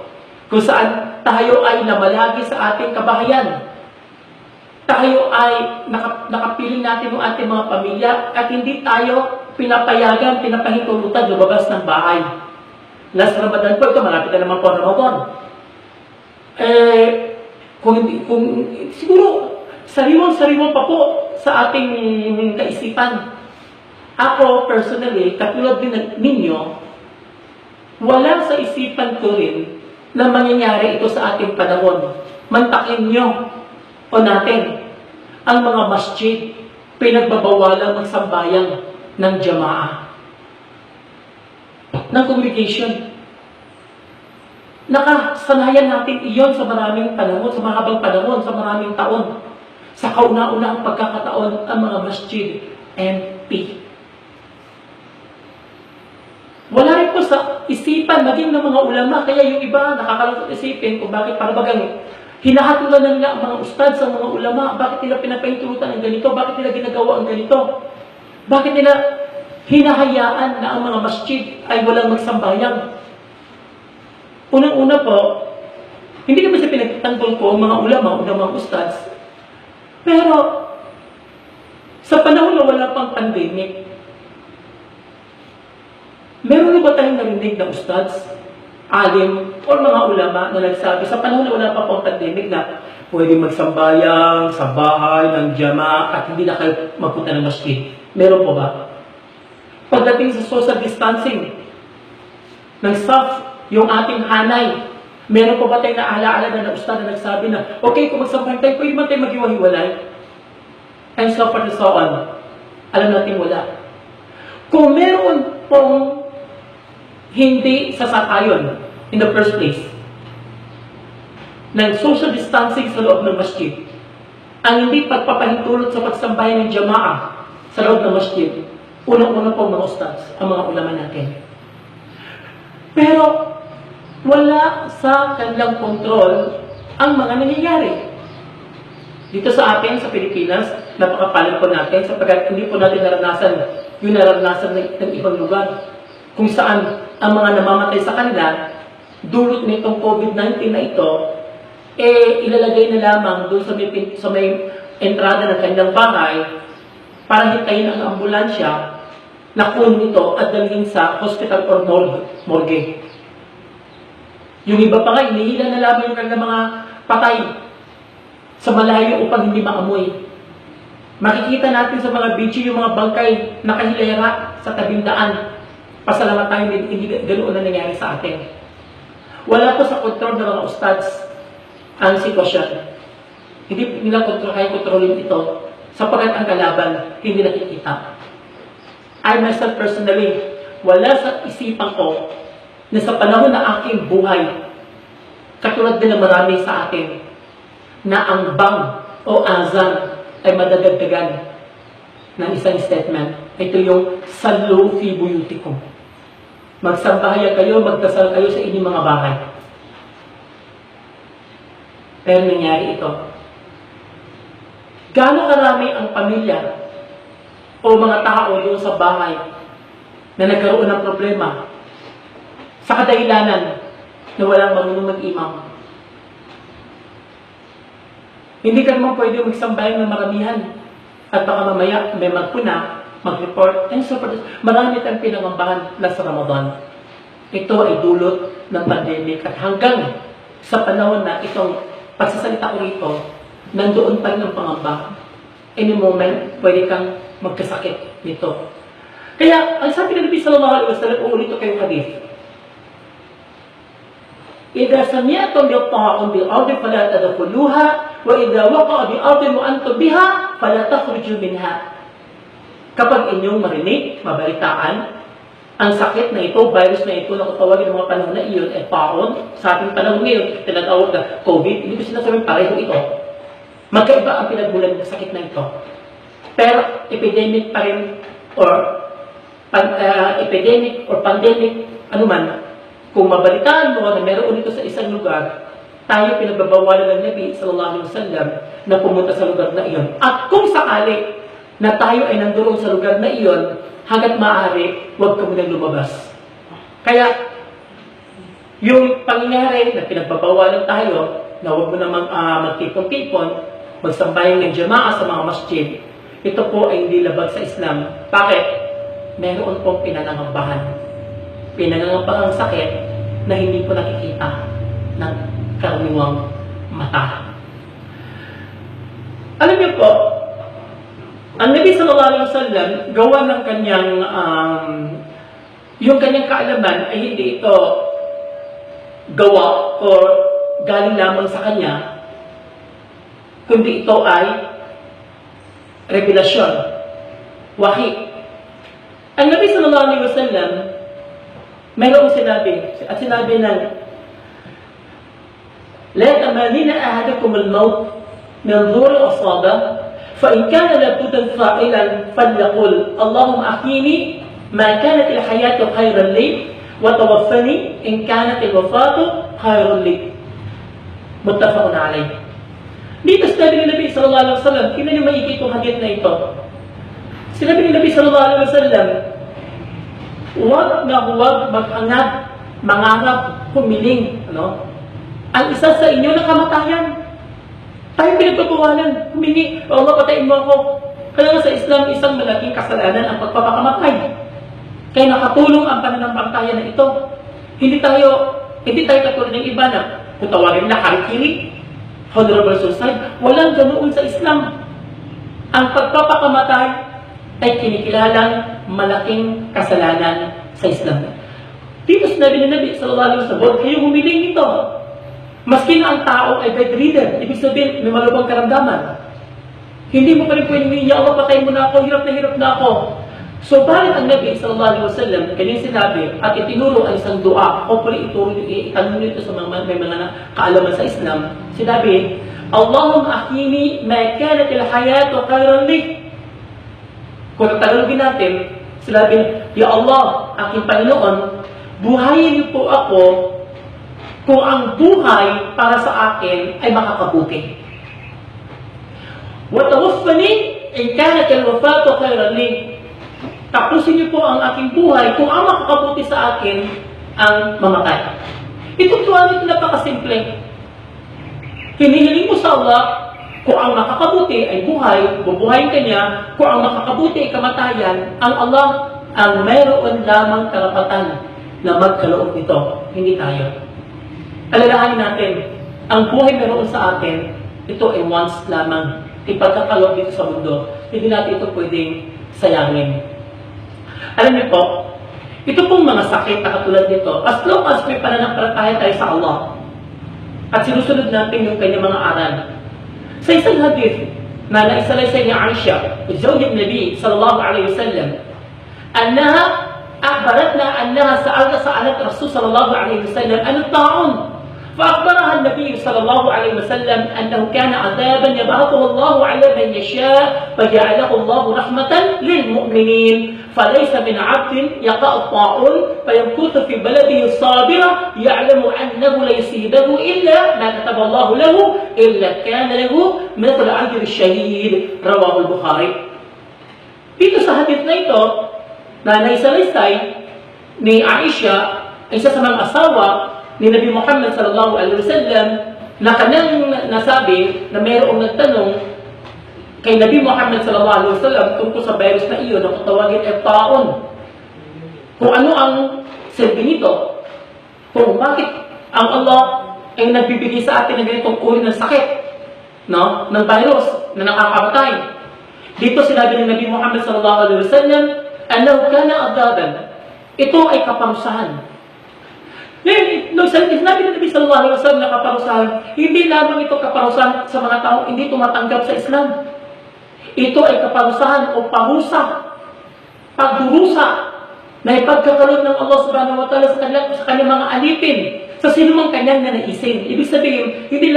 Kung saan tayo ay namalagi sa ating kabahayan. Tayo ay nakapiling natin ng ating mga pamilya at hindi tayo pinapayagan, pinapahintulutan lumabas ng bahay. Last Ramadan po, ito malapit na naman po Ramadan. Siguro, sariwang-sariwang pa po sa ating kaisipan. Ako, personally, katulad din ninyo, wala sa isipan ko rin na mangyayari ito sa ating panahon. Mantakin nyo o natin ang mga masjid, pinagbabawalan ng sambayan ng jamaah, ng congregation. nakasanayan natin iyon sa maraming panahon, sa mahabang panahon, sa maraming taon. Sa kauna-unahang pagkakataon, ang mga masjid empty. Wala rin po sa isipan, maging ng mga ulama, kaya yung iba nakakalungkot isipin kung bakit parabagang hinahatulan na nila ang mga ustad sa mga ulama, bakit nila pinapahintulutan ang ganito, bakit nila ginagawa ang ganito, bakit nila hinahayaan na ang mga masjid ay walang magsambayang. Unang-una po, hindi naman sa pinagtanggol ko ang mga ulama o ng mga ustads, pero sa panahon na wala pang pandemic, meron na ba tayong narinig na ustads, alim, o mga ulama na nagsabi sa panahon na wala pa pang pandemic na pwede magsambayang sa bahay ng jama at hindi na kayo magpunta ng masjid? Meron po ba? Pagdating sa social distancing, ng staff, yung ating hanay, meron po ba tayong naalaala na ustad na nagsabi na, okay, kung magsambahin tayo, pwede man tayo maghiwa-hiwalay? And so forth and so on. Alam natin wala. Kung meron pong hindi sasakayon in the first place ng social distancing sa loob ng masjid, ang hindi pagpapahintulot sa pagsambahin ng jamaah sa loob ng masjid, unang-una po mga ustads, ang mga ulama natin. Pero wala sa kanilang kontrol ang mga nangyayari. Dito sa atin, sa Pilipinas, napakapalad po natin sapagkat hindi po natin naranasan yung naranasan ng ibang lugar kung saan ang mga namamatay sa kanila, dulot nitong COVID-19 na ito, ilalagay na lamang doon sa may entrada ng kanilang bahay para hintayin ang ambulansya na kunin ito at dalhin sa hospital or morgue. Yung iba pa nga, inihila na lamang yung kanilang mga patay sa malayo upang hindi maamoy. Makikita natin sa mga video yung mga bangkay nakahilera sa tabing daan. Pasalamat tayo, hindi ganoon na nangyari sa atin. Wala po sa kontrol ng mga ustads ang sitwasyon. Hindi nila kaya kontrolin ito sapagkat ang kalaban hindi nakikita. I myself personally, wala sa isipan ko na sa panahon na aking buhay, katulad din ng marami sa atin, na ang bang o azan ay madadagdagan ng isang statement. Ito yung sallu fi buyutikum. Magsambahayan kayo, magdasal kayo sa inyong mga bahay. Pero nangyari ito. Gaano karami ang pamilya o mga tao doon sa bahay na nagkaroon ng problema sa kadahilanan na walang marunong mag-imam. Hindi ka naman pwede magsambayan ng maramihan at baka mamaya may magpuna, mag-report, and so forth. Marami tayong pinangambahan na sa Ramadan. Ito ay dulot ng pandemic at hanggang sa panahon na itong pagsasalita ko rito, nandoon pa rin ang pangamba. Any moment, pwede kang magkasakit nito. Kaya, ang sabi ng Nabi sallallahu alaihi wasallam, uulit ito kayong hadith. إذا سمعتم بالطاعون بالأرض فلا تدخلوها وإذا وقع بأرض وأنتم بها فلا تخرجوا منها. Kapag inyong marinig, mabalitaan, ang sakit na ito, virus na ito, na kutawagin ng mga panahon na iyon, ay taon, sa ating panahon ngayon, tinatawag na COVID, hindi ko sinasabing pareho ito. Magkaiba ang pinagmulan ng sakit na ito. Pero epidemic pa rin, or epidemic or pandemic, anuman, kung mabalitaan mo na meron ito sa isang lugar, tayo pinagbabawalan ng Nabi sallallahu alaihi wasallam na pumunta sa lugar na iyon. At kung sakali na tayo ay nandoon sa lugar na iyon, hanggat maaari, huwag ka munang lumabas. Kaya, yung pangyayari na pinagbabawalan tayo, na huwag mo namang magtipon-tipon, magsambayan ng jamaah sa mga masjid, ito po ay hindi labag sa Islam. Bakit? Meron pong pinangangambahan. Pinangangambahan sakit na hindi po nakikita ng karaniwang mata. Alam niyo po, ang Nabi sallallahu alaihi wasallam, gawa ng kanyang, yung kanyang kaalaman ay hindi ito gawa o galing lamang sa kanya, kundi ito ay revelasyon, wahi. Ang Nabi sallallahu alaihi wasallam, mayroong sinabi, at sinabi ng لا تمانين أحدكم الموت من ظهر أصابه فإن كان لابد فاعلا فليقل اللهم أحيني ما كانت الحياة خيرا لي وتوفني إن كانت الوفاة خيرا لي. متفق عليه. Dito sinabi ni Nabi sallallahu alaihi wasallam, tingnan niyo maigi itong hadith na ito. Sinabi ni Nabi sallallahu alaihi wasallam, huwag na huwag mag-angat, mangarap, humiling, ang isa sa inyo na kamatayan. Tayong pinagpatuwanan, humingi, o Allah, patayin mo ako. Kaya sa Islam, isang malaking kasalanan ang pagpapakamatay. Kaya nakatulong ang pananampalataya na ito. Hindi tayo katulad ng iba na kung tawagin na harikiri, honorable suicide. Walang ganoon sa Islam. Ang pagpapakamatay ay kinikilalang malaking kasalanan sa Islam. Dito sinabi ni Nabi sallallahu alaihi wasallam, huwag kayong humiling nito. Maski na ang tao ay bedridden, ibig sabihin may malubhang karamdaman. Hindi mo pa rin pwedeng, ya Allah, patayin mo na ako, hirap na ako. So, bakit ang Nabi sallallahu alaihi wasallam kanyang sinabi at itinuro ang isang dua, hopefully itanong nyo ito sa mga may mga kaalaman sa Islam, sinabi, Allahumma ahyini ma kanat al-hayatu khayran li. Kung tagalogin natin, sinabi, Ya Allah, aking Panginoon, buhayin niyo po ako kung ang buhay para sa akin ay makakabuti. Wa tawaffani in kanat al-wafatu khayran li. Tapusin niyo po ang aking buhay kung ang makakabuti sa akin ang mamatay. Ito napakasimple. Hinihiling mo sa Allah, kung ang makakabuti ay buhay, bubuhayin ka niya. Kung ang makakabuti ay kamatayan, ang Allah ang mayroon lamang karapatan na magkaloob nito, hindi tayo. Alalahanin natin, ang buhay meron sa atin, ito ay once lamang. Ipagkakaloob dito sa mundo, hindi natin ito pwedeng sayangin. Alam niyo po, ito pong mga sakit na katulad nito, as long as may pananampalataya tayo sa Allah, at sinusunod natin yung kanyang mga aral. Sa isang hadith na naisalaysay ni Aisha, zawj Nabi sallallahu alaihi wasallam, annaha akhbaratna annaha sa'alat Rasul sallallahu alaihi wasallam an ta'un. فأخبرها النبي صلى الله عليه وسلم أنه كان عذابا يبعثه الله على من يشاء فجعله الله رحمة للمؤمنين فليس من عبد يقع الطاعون فيمكث في بلده الصابرة يعلم أنه لا يصيبه إلا ما كتب الله له إلا كان له مثل أجر الشهيد رواه البخاري. Dito sa hadith na ito, na naisalaysay ni Aisha, isa sa mga asawa ni Nabi Muhammad sallallahu alaihi wasallam, na kanyang nasabi na mayroong nagtanong kay Nabi Muhammad sallallahu alaihi wasallam tungkol sa virus na iyon na tawagin ay taon. Kung ano ang silbi nito, kung bakit ang Allah ay nagbibigay sa atin ng ganitong uri ng sakit, ng virus na nakakamatay. Dito sinabi ng Nabi Muhammad sallallahu alaihi wasallam, annahu kana adaban. Ito ay kaparusahan. Nung sinabi ng Nabi sallallahu alaihi wasallam na kaparusahan, hindi lamang ito kaparusahan sa mga tao hindi tumatanggap sa Islam. Ito ay kaparusahan o parusa, pagdurusa na ipagkakaroon ng Allah subhanahu wa ta'ala sa kanyang mga alipin, sa sinumang kanyang nanaisin. Ibig sabihin, hindi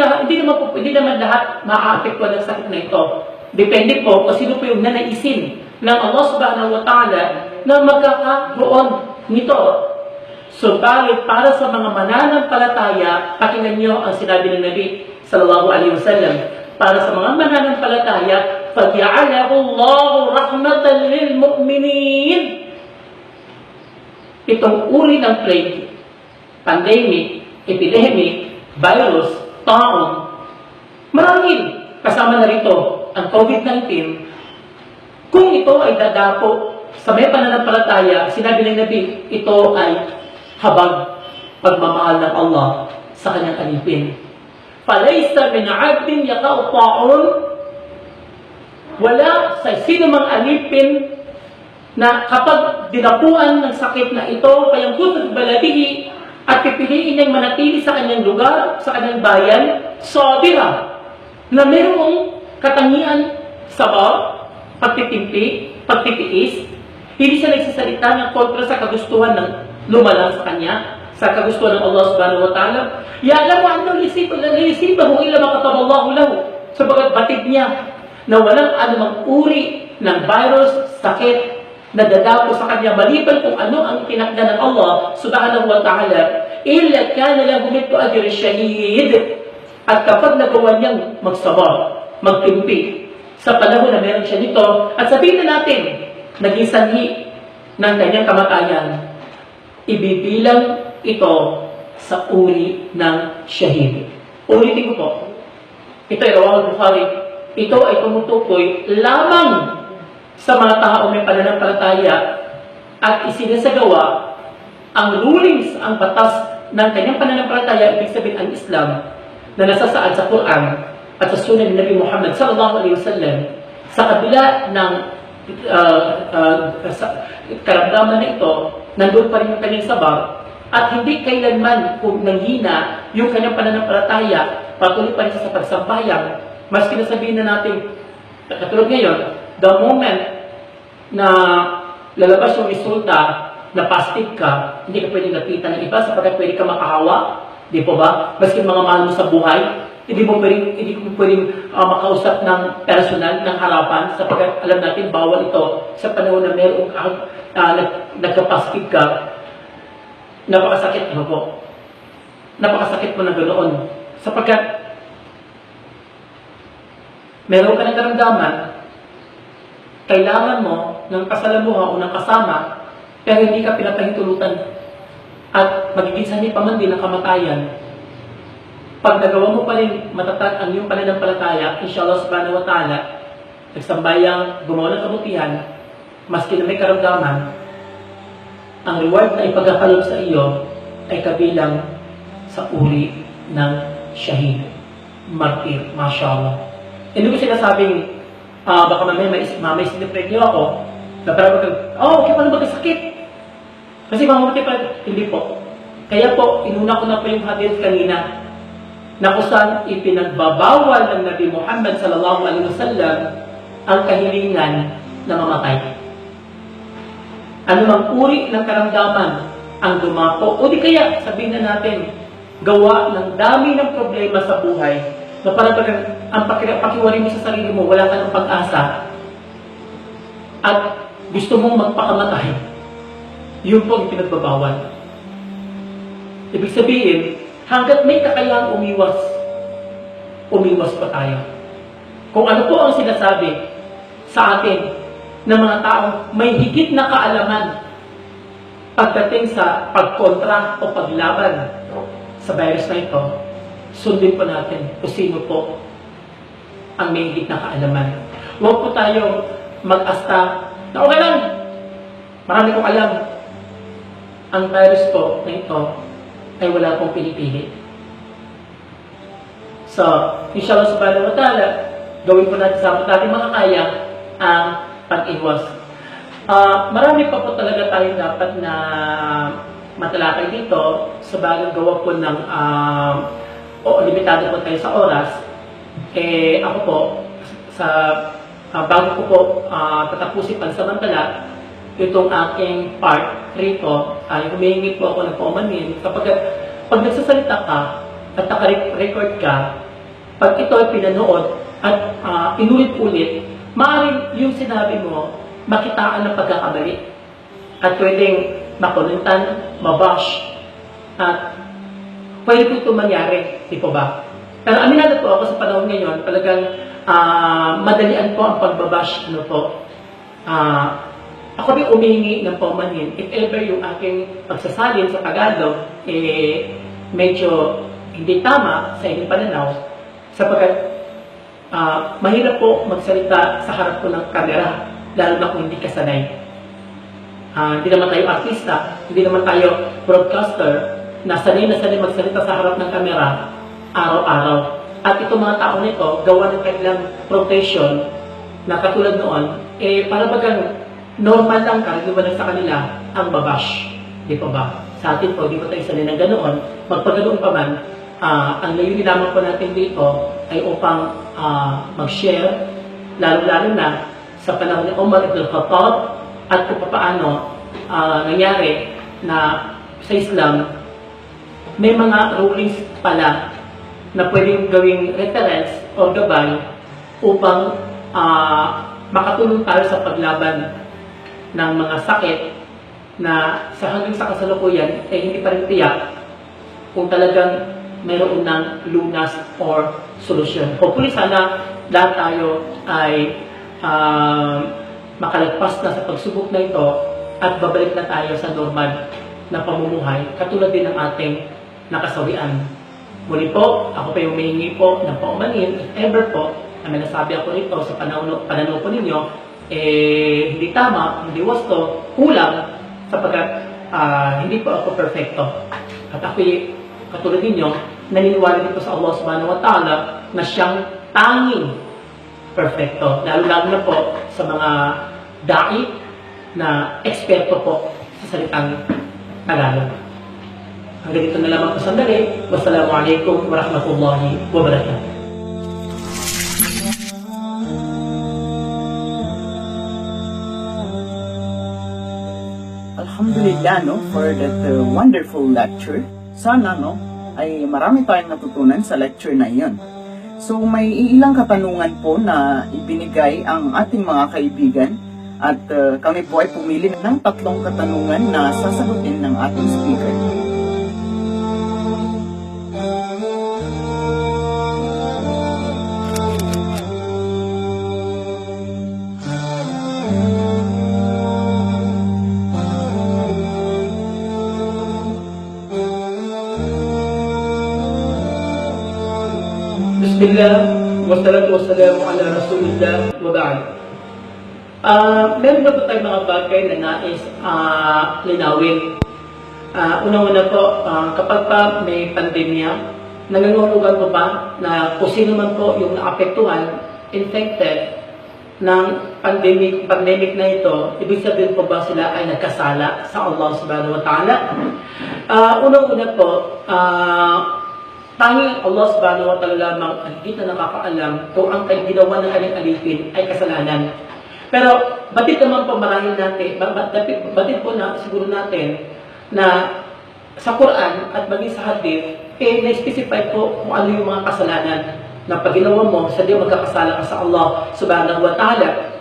naman lahat maaapektuhan ng sakit na ito. Depende po kung sino po yung nanaisin ng Allah subhanahu wa ta'ala na magkakaroon nito. So, para sa mga mananampalataya, pakinggan nyo ang sinabi ng Nabi sallallahu alaihi wasallam. Para sa mga mananampalataya, فَجَعَلَهُ اللَّهُ رَحْمَةً لِلْمُؤْمِنِينَ. Itong uri ng plague, pandemic, epidemic, virus, taon, marahil kasama na rito ang COVID-19. Kung ito ay dadapo sa may pananampalataya, sinabi ng Nabi, ito ay habag pagmamahal ng Allah sa kanyang alipin. Falaysa min 'abdin yaqa'u ta'un, wala sa sinumang alipin na kapag dinapuan ng sakit na ito, payangkut at baladihi, at pipiliin niyang manatili sa kanyang lugar, sa kanyang bayan, sabira, na mayroong katangian sabar, pagtitimpi, pagtitiis, hindi siya nagsasalita ng kontra sa kagustuhan ng lumalang sa kanya, sa kagustuhan ng Allah subhanahu wa ta'ala. Ya'lamu annahu lan yusibahu illa ma kataballahu lahu. Sabagat batid niya na walang anumang uri ng virus, sakit, na dadapo sa kanya maliban kung ano ang tinakda ng Allah subhanahu wa ta'ala, illa kana lahu mithlu ajri shahid. At kapag nagawa niyang magsabar, magtimpi sa panahon na meron siya nito, at sabihin na natin naging sanhi ng kanyang kamatayan, ibibilang ito sa uri ng shahid. Ulitin ko po, ito ay Rawah al-Bukhari. Ito ay tumutukoy lamang sa mga taong may pananampalataya at isinasagawa ang rulings, ang batas ng kanyang pananampalataya, ibig sabihin ang Islam, na nasasaad sa Quran at sa sunnah ni Nabi Muhammad sallallahu alaihi wasallam, sa kabila ng karamdaman na ito, nandun pa rin yung kanyang sabar, at hindi kailanman kung nanghina yung kanyang pananampalataya, patuloy pa rin siya sa pagsambayang. Mas kinasabihin na natin, katulad ngayon, the moment na lalabas yung resulta na positive ka, hindi ka pwedeng lapitan ng iba sapagkat pwede ka makahawa, di po ba? Maski mga mahal mo sa buhay, hindi mo pwedeng makausap ng personal, ng harapan, sapagkat alam natin bawal ito sa panahon na mayroong nagka-positive ka. Napakasakit mo po. Napakasakit mo na ganoon. Sapagkat meron ka ng karamdaman, kailangan mo ng kasalamuha o ng kasama, pero hindi ka pinapahintulutan at magiging sanhi pa man din ng kamatayan. Pag nagawa mo pa rin matatag ang iyong pananampalataya, inshallah subhanahu wa ta'ala, nagsambayang gumawa ng kabutihan, maski na may karamdaman, ang reward na ipagkakaloob sa iyo ay kabilang sa uri ng shahid, martir, mashallah. Hindi ko sinasabing, baka mamay sinipred niyo ako, na parang okay, paano magkasakit? Kasi mamamatay pa, hindi po. Kaya po, inuna ko na po yung hadith kanina, na kusang ipinagbabawal ng Nabi Muhammad sallallahu alaihi wasallam ang kahilingan na mamatay. Anumang uri ng karamdaman ang dumapo, o di kaya sabihin na natin, gawa ng dami ng problema sa buhay, na parang ang pakiwari mo sa sarili mo, wala ka ng pag-asa, at gusto mong magpakamatay, yun po ang pinagbabawal. Ibig sabihin, hanggat may kakayahang umiwas pa tayo. Kung ano po ang sinasabi sa atin ng mga taong may higit na kaalaman pagdating sa pagkontra o paglaban sa virus na ito, sundin po natin kung sino po ang may higit na kaalaman. Huwag po tayong mag-asta na okay lang, marami kong alam, ang virus po na ito ay wala pong pinipili. So, inshallah subhanahu wa ta'ala, gawin po natin sa ating mga kaya ang pag-iwas. Marami pa po talaga tayo dapat na matalakay dito sa bagong gawa po ng limitado po tayo sa oras. Ako po, bago ko po tatapusin pansamantala itong aking part rito, ay humihingi po ako ng paumanhin kapag pag nagsasalita ka at naka-record ka, pag ito ay pinanood at inulit-ulit, maaaring yung sinabi mo, makitaan ng pagkakamali. At pwedeng makununtan, mabash, at pwede po ito mangyari, di po ba? Pero aminado po ako sa panahon ngayon, talagang madalian po ang pagbabash, ako rin umihingi ng paumanhin. If ever yung aking pagsasalin sa Tagalog, medyo hindi tama sa inyong pananaw, sapagkat mahirap po magsalita sa harap po ng kamera, lalo na kung hindi kasanay. Hindi naman tayo artista, hindi naman tayo broadcaster, na sanay magsalita sa harap ng kamera araw-araw. At itong mga tao nito, gawa ng kanilang profession, na katulad noon, para bagang normal lang, karaniwan lang sa kanila ang babash. Di pa ba? Sa atin po, di pa tayo sanay ng ganoon. Magpaganoon pa man, ang layunin lamang po natin dito ay upang mag-share, lalo-lalo na sa panahon ni Umar ibn al-Khattab, at kung paano nangyari na sa Islam may mga rulings pala na pwedeng gawing reference o gabay upang makatulong tayo sa paglaban ng mga sakit na sa hanggang sa kasalukuyan ay hindi pa rin tiyak kung talagang mayroon ng lunas or solusyon. Hopefully sana lahat tayo ay makalagpas na sa pagsubok na ito at babalik na tayo sa normal na pamumuhay katulad din ng ating nakasawian. Muli po, ako pa yung humihingi po ng paumanhin, if ever po, na may nasabi ako rito sa pananaw po ninyo, hindi tama, hindi wasto, kulang, sapagkat hindi po ako perfecto. At ako'y katulad ninyo, naniniwala dito sa Allah subhanahu wa ta'ala na siyang tanging perfecto. Lalo-lalo na po sa mga da'i na eksperto po sa salitang Tagalog. Hanggang dito na lamang po sandali. Wassalamualaikum warahmatullahi wabarakatuh. Alhamdulillah, no, for that wonderful lecture. Sana, no, ay marami tayong natutunan sa lecture na iyon. So, may ilang katanungan po na ibinigay ang ating mga kaibigan at kami po ay pumili ng 3 katanungan na sasagutin ng ating speaker. Bismillah, wassalatu wassalamu ala rasulillah, wa ba'd. Meron na po tayong mga bagay na nais linawin. Unang-una po, kapag pa may pandemya, nangangahulugan po ba na kung sino man po yung naapektuhan, infected ng pandemic na ito, ibig sabihin po ba sila ay nagkasala sa Allah subhanahu wa ta'ala? Unang-una po, tanging Allah subhanahu wa ta'ala lamang ang hindi na nakakaalam kung ang ginawa ng kanyang alipin ay kasalanan. Pero batid naman po marahil natin, batid po na siguro natin na sa Quran at maging sa hadith, na-specify po kung ano yung mga kasalanan na pag ginawa mo, sa diyo magkakasala ka sa Allah subhanahu wa ta'ala.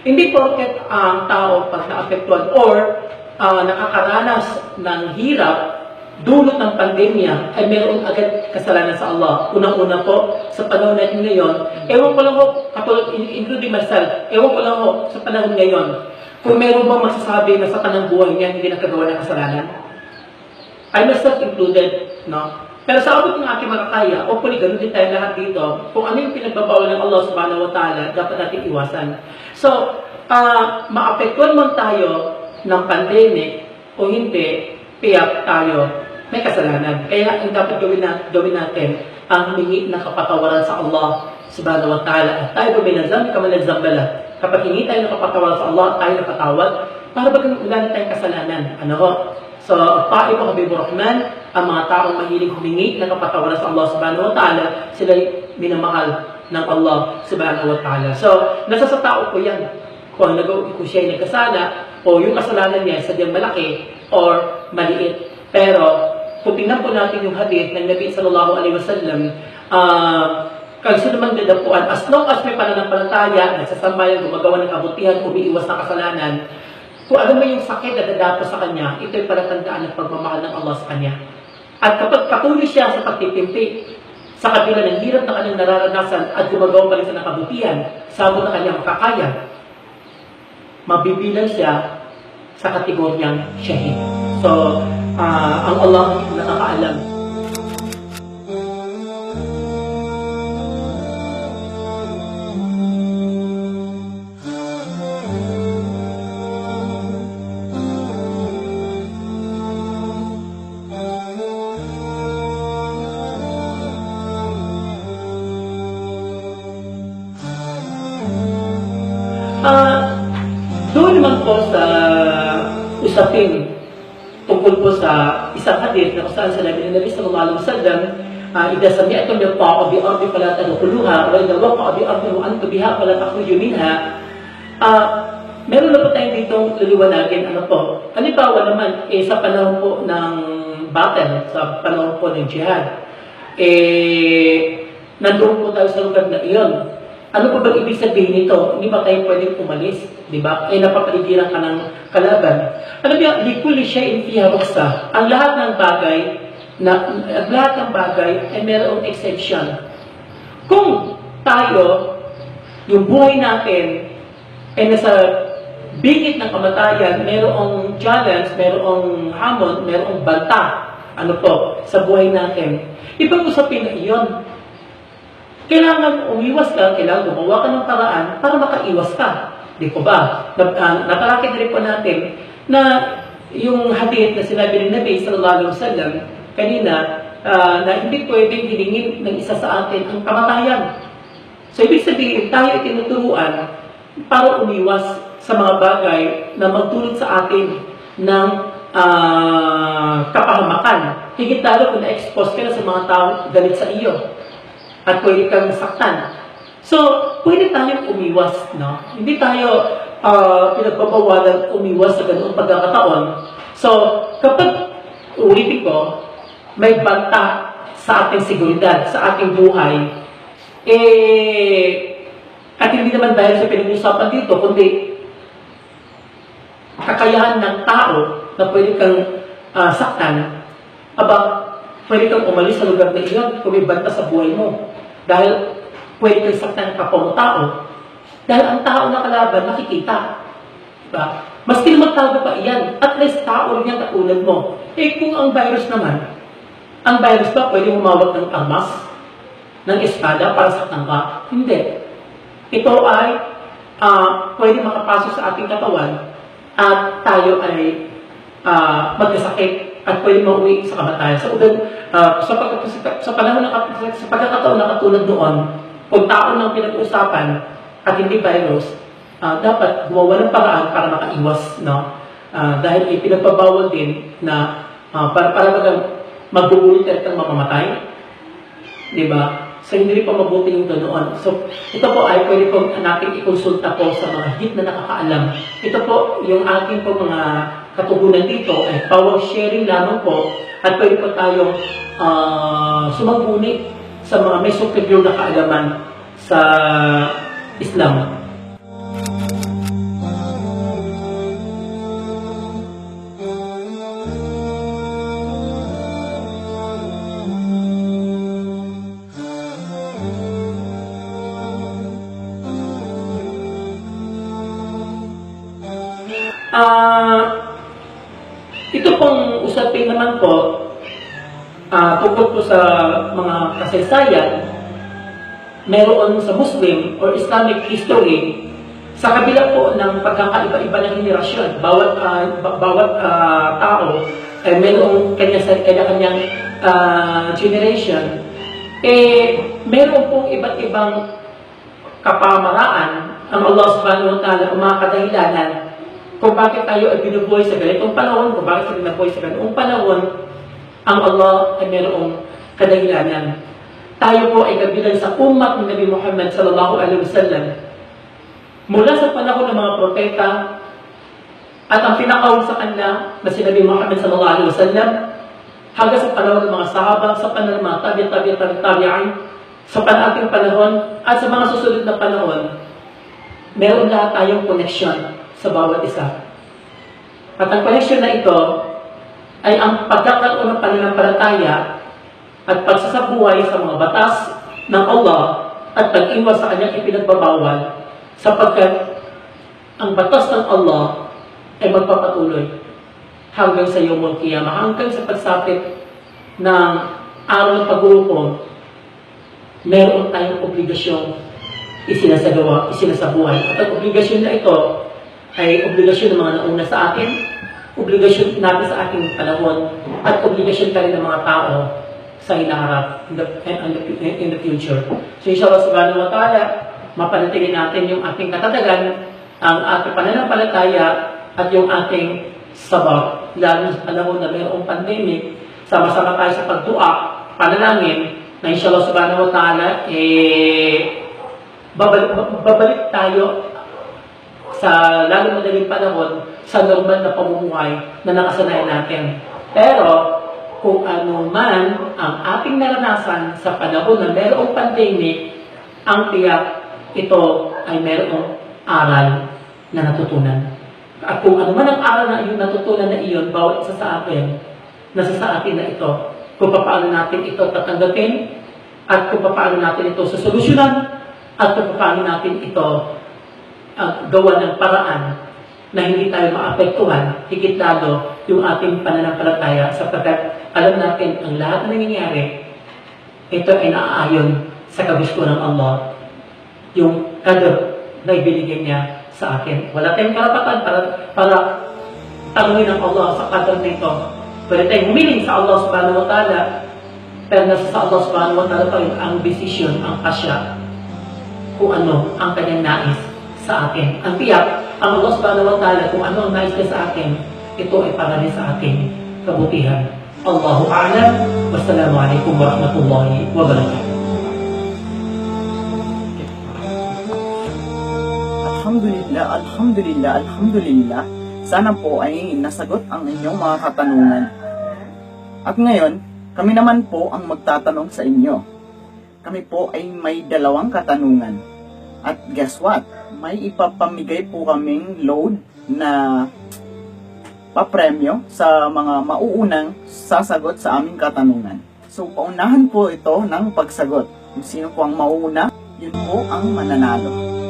Hindi porket ang tao pag naapektuhan or nakakaranas ng hirap dulot ng pandemya ay meron agad kasalanan sa Allah. Unang-una po, sa panahon natin ngayon, ewan ko lang ho, katulad, including myself, ewan ko lang ho, sa panahon ngayon, kung meron bang masasabi na sa kanang buhay niya hindi nakagawa ng kasalanan? I myself included, no? Pero sa abot ng aking makakaya, hopefully ganun din tayo lahat dito, kung ano yung pinagbabawal ng Allah subhanahu wa ta'ala, dapat natin iwasan. So, maapektuhan man tayo ng pandemic o hindi, piyak tayo, may kasalanan. Kaya ang dapat gawin natin ang humingi ng kapatawaran sa Allah subhanahu wa ta'ala. At tayo guminazam, kamanazambala. Kapag hingi tayo ng kapatawaran sa Allah, tayo napatawad, para bagang wala na tayong kasalanan. Ano ho? So, tayo po, Habibur Rahman, ang mga taong mahilig humingi ng kapatawaran sa Allah subhanahu wa ta'ala, sila'y minamahal ng Allah subhanahu wa ta'ala. So, nasa sa tao po yan. Kung siya ay nagkasala, o yung kasalanan niya sadyang malaki or maliit. Pero, kung tingnan po natin yung hadith ng Nabi sallallahu alaihi wasallam, kung sino man dadapuan, as long as may pananampalataya, nagsasambayan, gumagawa ng kabutihan, umiiwas ng kasalanan, kung ano may yung sakit na dadapo sa kanya, ito'y palatandaan ng pagmamahal ng Allah sa kanya. At kapag patuloy siya sa pagtitimpi, sa kabila ng hirap na kanyang nararanasan at gumagawa pa rin sa nakabutihan, sabot na kanyang makakaya, mabibilang siya sa kategoryang shahid. So, ang Allah nakakaalam. Doon naman po sa usapin tungkol po sa isang hadith na kung saan sinabi ng Nabi sallallahu alaihi wasallam, "Idza sami'tum bil-ta'a bi-ardi fala tadkhuluha wa idza waqa'a bi-ardi wa antum biha fala takhruju minha." Meron na po tayong ditong liliwanagin, ano po. Halimbawa naman, sa panahon po ng battle, sa panahon po ng jihad, nandoon po tayo sa lugar na iyon. Ano pa ba ibig sabihin nito? Hindi ba tayo pwedeng umalis? Di ba? Napapaligiran ka ng kalaban. Alam niyo, likuli siya in fiha ruksa. Ang lahat ng bagay ay mayroong exception. Kung tayo, yung buhay natin ay nasa bingit ng kamatayan, mayroong challenge, mayroong hamon, mayroong banta, sa buhay natin. Ibang usapin na iyon. Kailangan umiwas ka, kailangan gumawa ka ng paraan para makaiwas ka. Di ko ba? Natalakit rin po natin na yung hadith na sinabi ng Nabi sallallahu alaihi wasallam kanina, na hindi pwedeng hilingin ng isa sa atin ang kamatayan. So, ibig sabihin, tayo tinuturuan para umiwas sa mga bagay na magdulot sa atin ng kapahamakan. Higit lalo kung na-expose ka na sa mga tao galit sa iyo at pwede kang masaktan. So, pwede tayong umiwas, no? Hindi tayo pinagpapawalan umiwas sa ganoong pagkakataon. So, kapag ulitin ko, may banta sa ating seguridad, sa ating buhay, at hindi naman dahil sa pinag-usapan dito, kundi kakayahan ng tao na pwede kang saktan, pwede kang umalis sa lugar na iyon kung may banta sa buhay mo. Dahil pwede kang saktan ng kapwa mo tao. Dahil ang tao na kalaban, nakikita. Diba? Maski magtago pa iyan, at least tao rin yan katulad mo. Kung ang virus naman, ang virus ba pwede humawak ng armas, ng espada para saktan ka? Hindi. Ito ay pwede makapasok sa ating katawan at tayo ay magkasakit at pwede mauwi sa kamatayan. Sa pagkakataon na katulad noon, kung tao ng pinag-uusapan at hindi virus, dapat gumawa ng paraan para makaiwas, no? Dahil pinagpabawal din na para magbubulot at kang mamamatay. Diba? So, hindi pa mabuti yung ganoon. So, ito po ay pwede po natin ikonsulta po sa mga higit na nakakaalam. Ito po, yung aking po mga katugunan dito ay power sharing lamang po at pwede po tayong sumagbunit sa mga may superior na kaalaman sa Islam. Ito pong usapin naman po tungkol po sa mga kasaysayan meron sa Muslim or Islamic history sa kabila po ng pagkakaiba-iba ng henerasyon. Bawat tao ay mayroong kanya-kanyang generation. Meron pong iba't ibang kapamaraan ang Allah subhanahu wa ta'ala, mga kadahilanan kung bakit tayo ay binubuhay sa ganitong panahon, kung bakit sila nabuhay sa ganitong panahon, ang Allah ay mayroong kadahilanan. Tayo po ay kabilang sa umat ng Nabi Muhammad sallallahu alaihi wasallam. Mula sa panahon ng mga propeta at ang pinakaon sa kanila na si Nabi Muhammad sallallahu alaihi wasallam hanggang sa panahon ng mga sahaba, sa panahon ng mga tabi'in, sa ating panahon at sa mga susunod na panahon, meron lahat tayong connection sa bawat isa. At ang connection na ito ay ang pagkakaroon ng pananampalataya at pagsasabuhay sa mga batas ng Allah at pag-iwas sa kanyang ipinagbabawal sapagkat ang batas ng Allah ay magpapatuloy hanggang sa Yawmul Qiyamah, hanggang sa pagsapit ng araw ng paghuhukom. Meron tayong obligasyong isinasabuhay. At ang obligasyon na ito ay obligasyon ng mga nauna sa atin, obligasyon natin sa ating panahon, at obligasyon ka rin ng mga tao sa hinaharap in the future. So, inshallah subhanahu wa ta'ala, mapanatili natin yung ating katatagan, ang ating pananampalataya, at yung ating sabar. Lalo sa panahon na mayroong pandemic, sama-sama tayo sa pagdua, panalangin, na inshallah subhanahu wa ta'ala, babalik tayo sa lalong madaling panahon sa normal na pamumuhay na nakasanayan natin. Pero, kung ano man ang ating naranasan sa panahon na mayroong pandemic, ang tiyak ito ay mayroong aral na natutunan. At kung ano man ang aral na iyon natutunan na iyon, bawat isa sa atin, nasa sa atin na ito, kung paano natin ito tatanggapin, at kung paano natin ito susolusyonan, at kung paano natin ito gawa ng paraan na hindi tayo maapektuhan, higit lalo yung ating pananampalataya sapagkat alam natin ang lahat na nangyayari, ito ay naaayon sa kagustuhan ng Allah, yung qadr na ibinigay niya sa atin. Wala tayong karapatan para tanungin ng Allah sa qadr na ito. Pwede tayong humiling sa Allah subhanahu wa ta'ala, pero nasa sa Allah subhanahu wa ta'ala pa rin ang desisyon, ang pasya, kung ano ang kanyang nais sa akin. Ang tiyak, ang Allah subhanahu wa ta'ala, kung ano ang nais niya sa akin, ito ay para rin sa ating kabutihan. Allahu a'lam. Wassalamu alaikum warahmatullahi wabarakatuh. Alhamdulillah, alhamdulillah, alhamdulillah. Sana po ay nasagot ang inyong mga katanungan. At ngayon, kami naman po ang magtatanong sa inyo. Kami po ay may 2 katanungan. At guess what? May ipapamigay po kaming load na papremyo sa mga mauunang sasagot sa aming katanungan. So, paunahan po ito ng pagsagot. Kung sino po ang mauuna, yun po ang mananalo.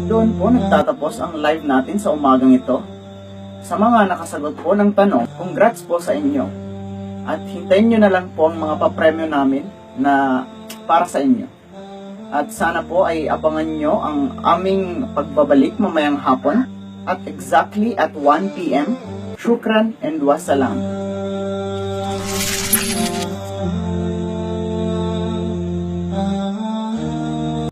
Doon po nagtatapos ang live natin sa umagang ito. Sa mga nakasagot po ng tanong, congrats po sa inyo. At hintayin nyo na lang po ang mga papremyo namin na para sa inyo. At sana po ay abangan nyo ang aming pagbabalik mamayang hapon at exactly at 1 p.m. Shukran and wassalam.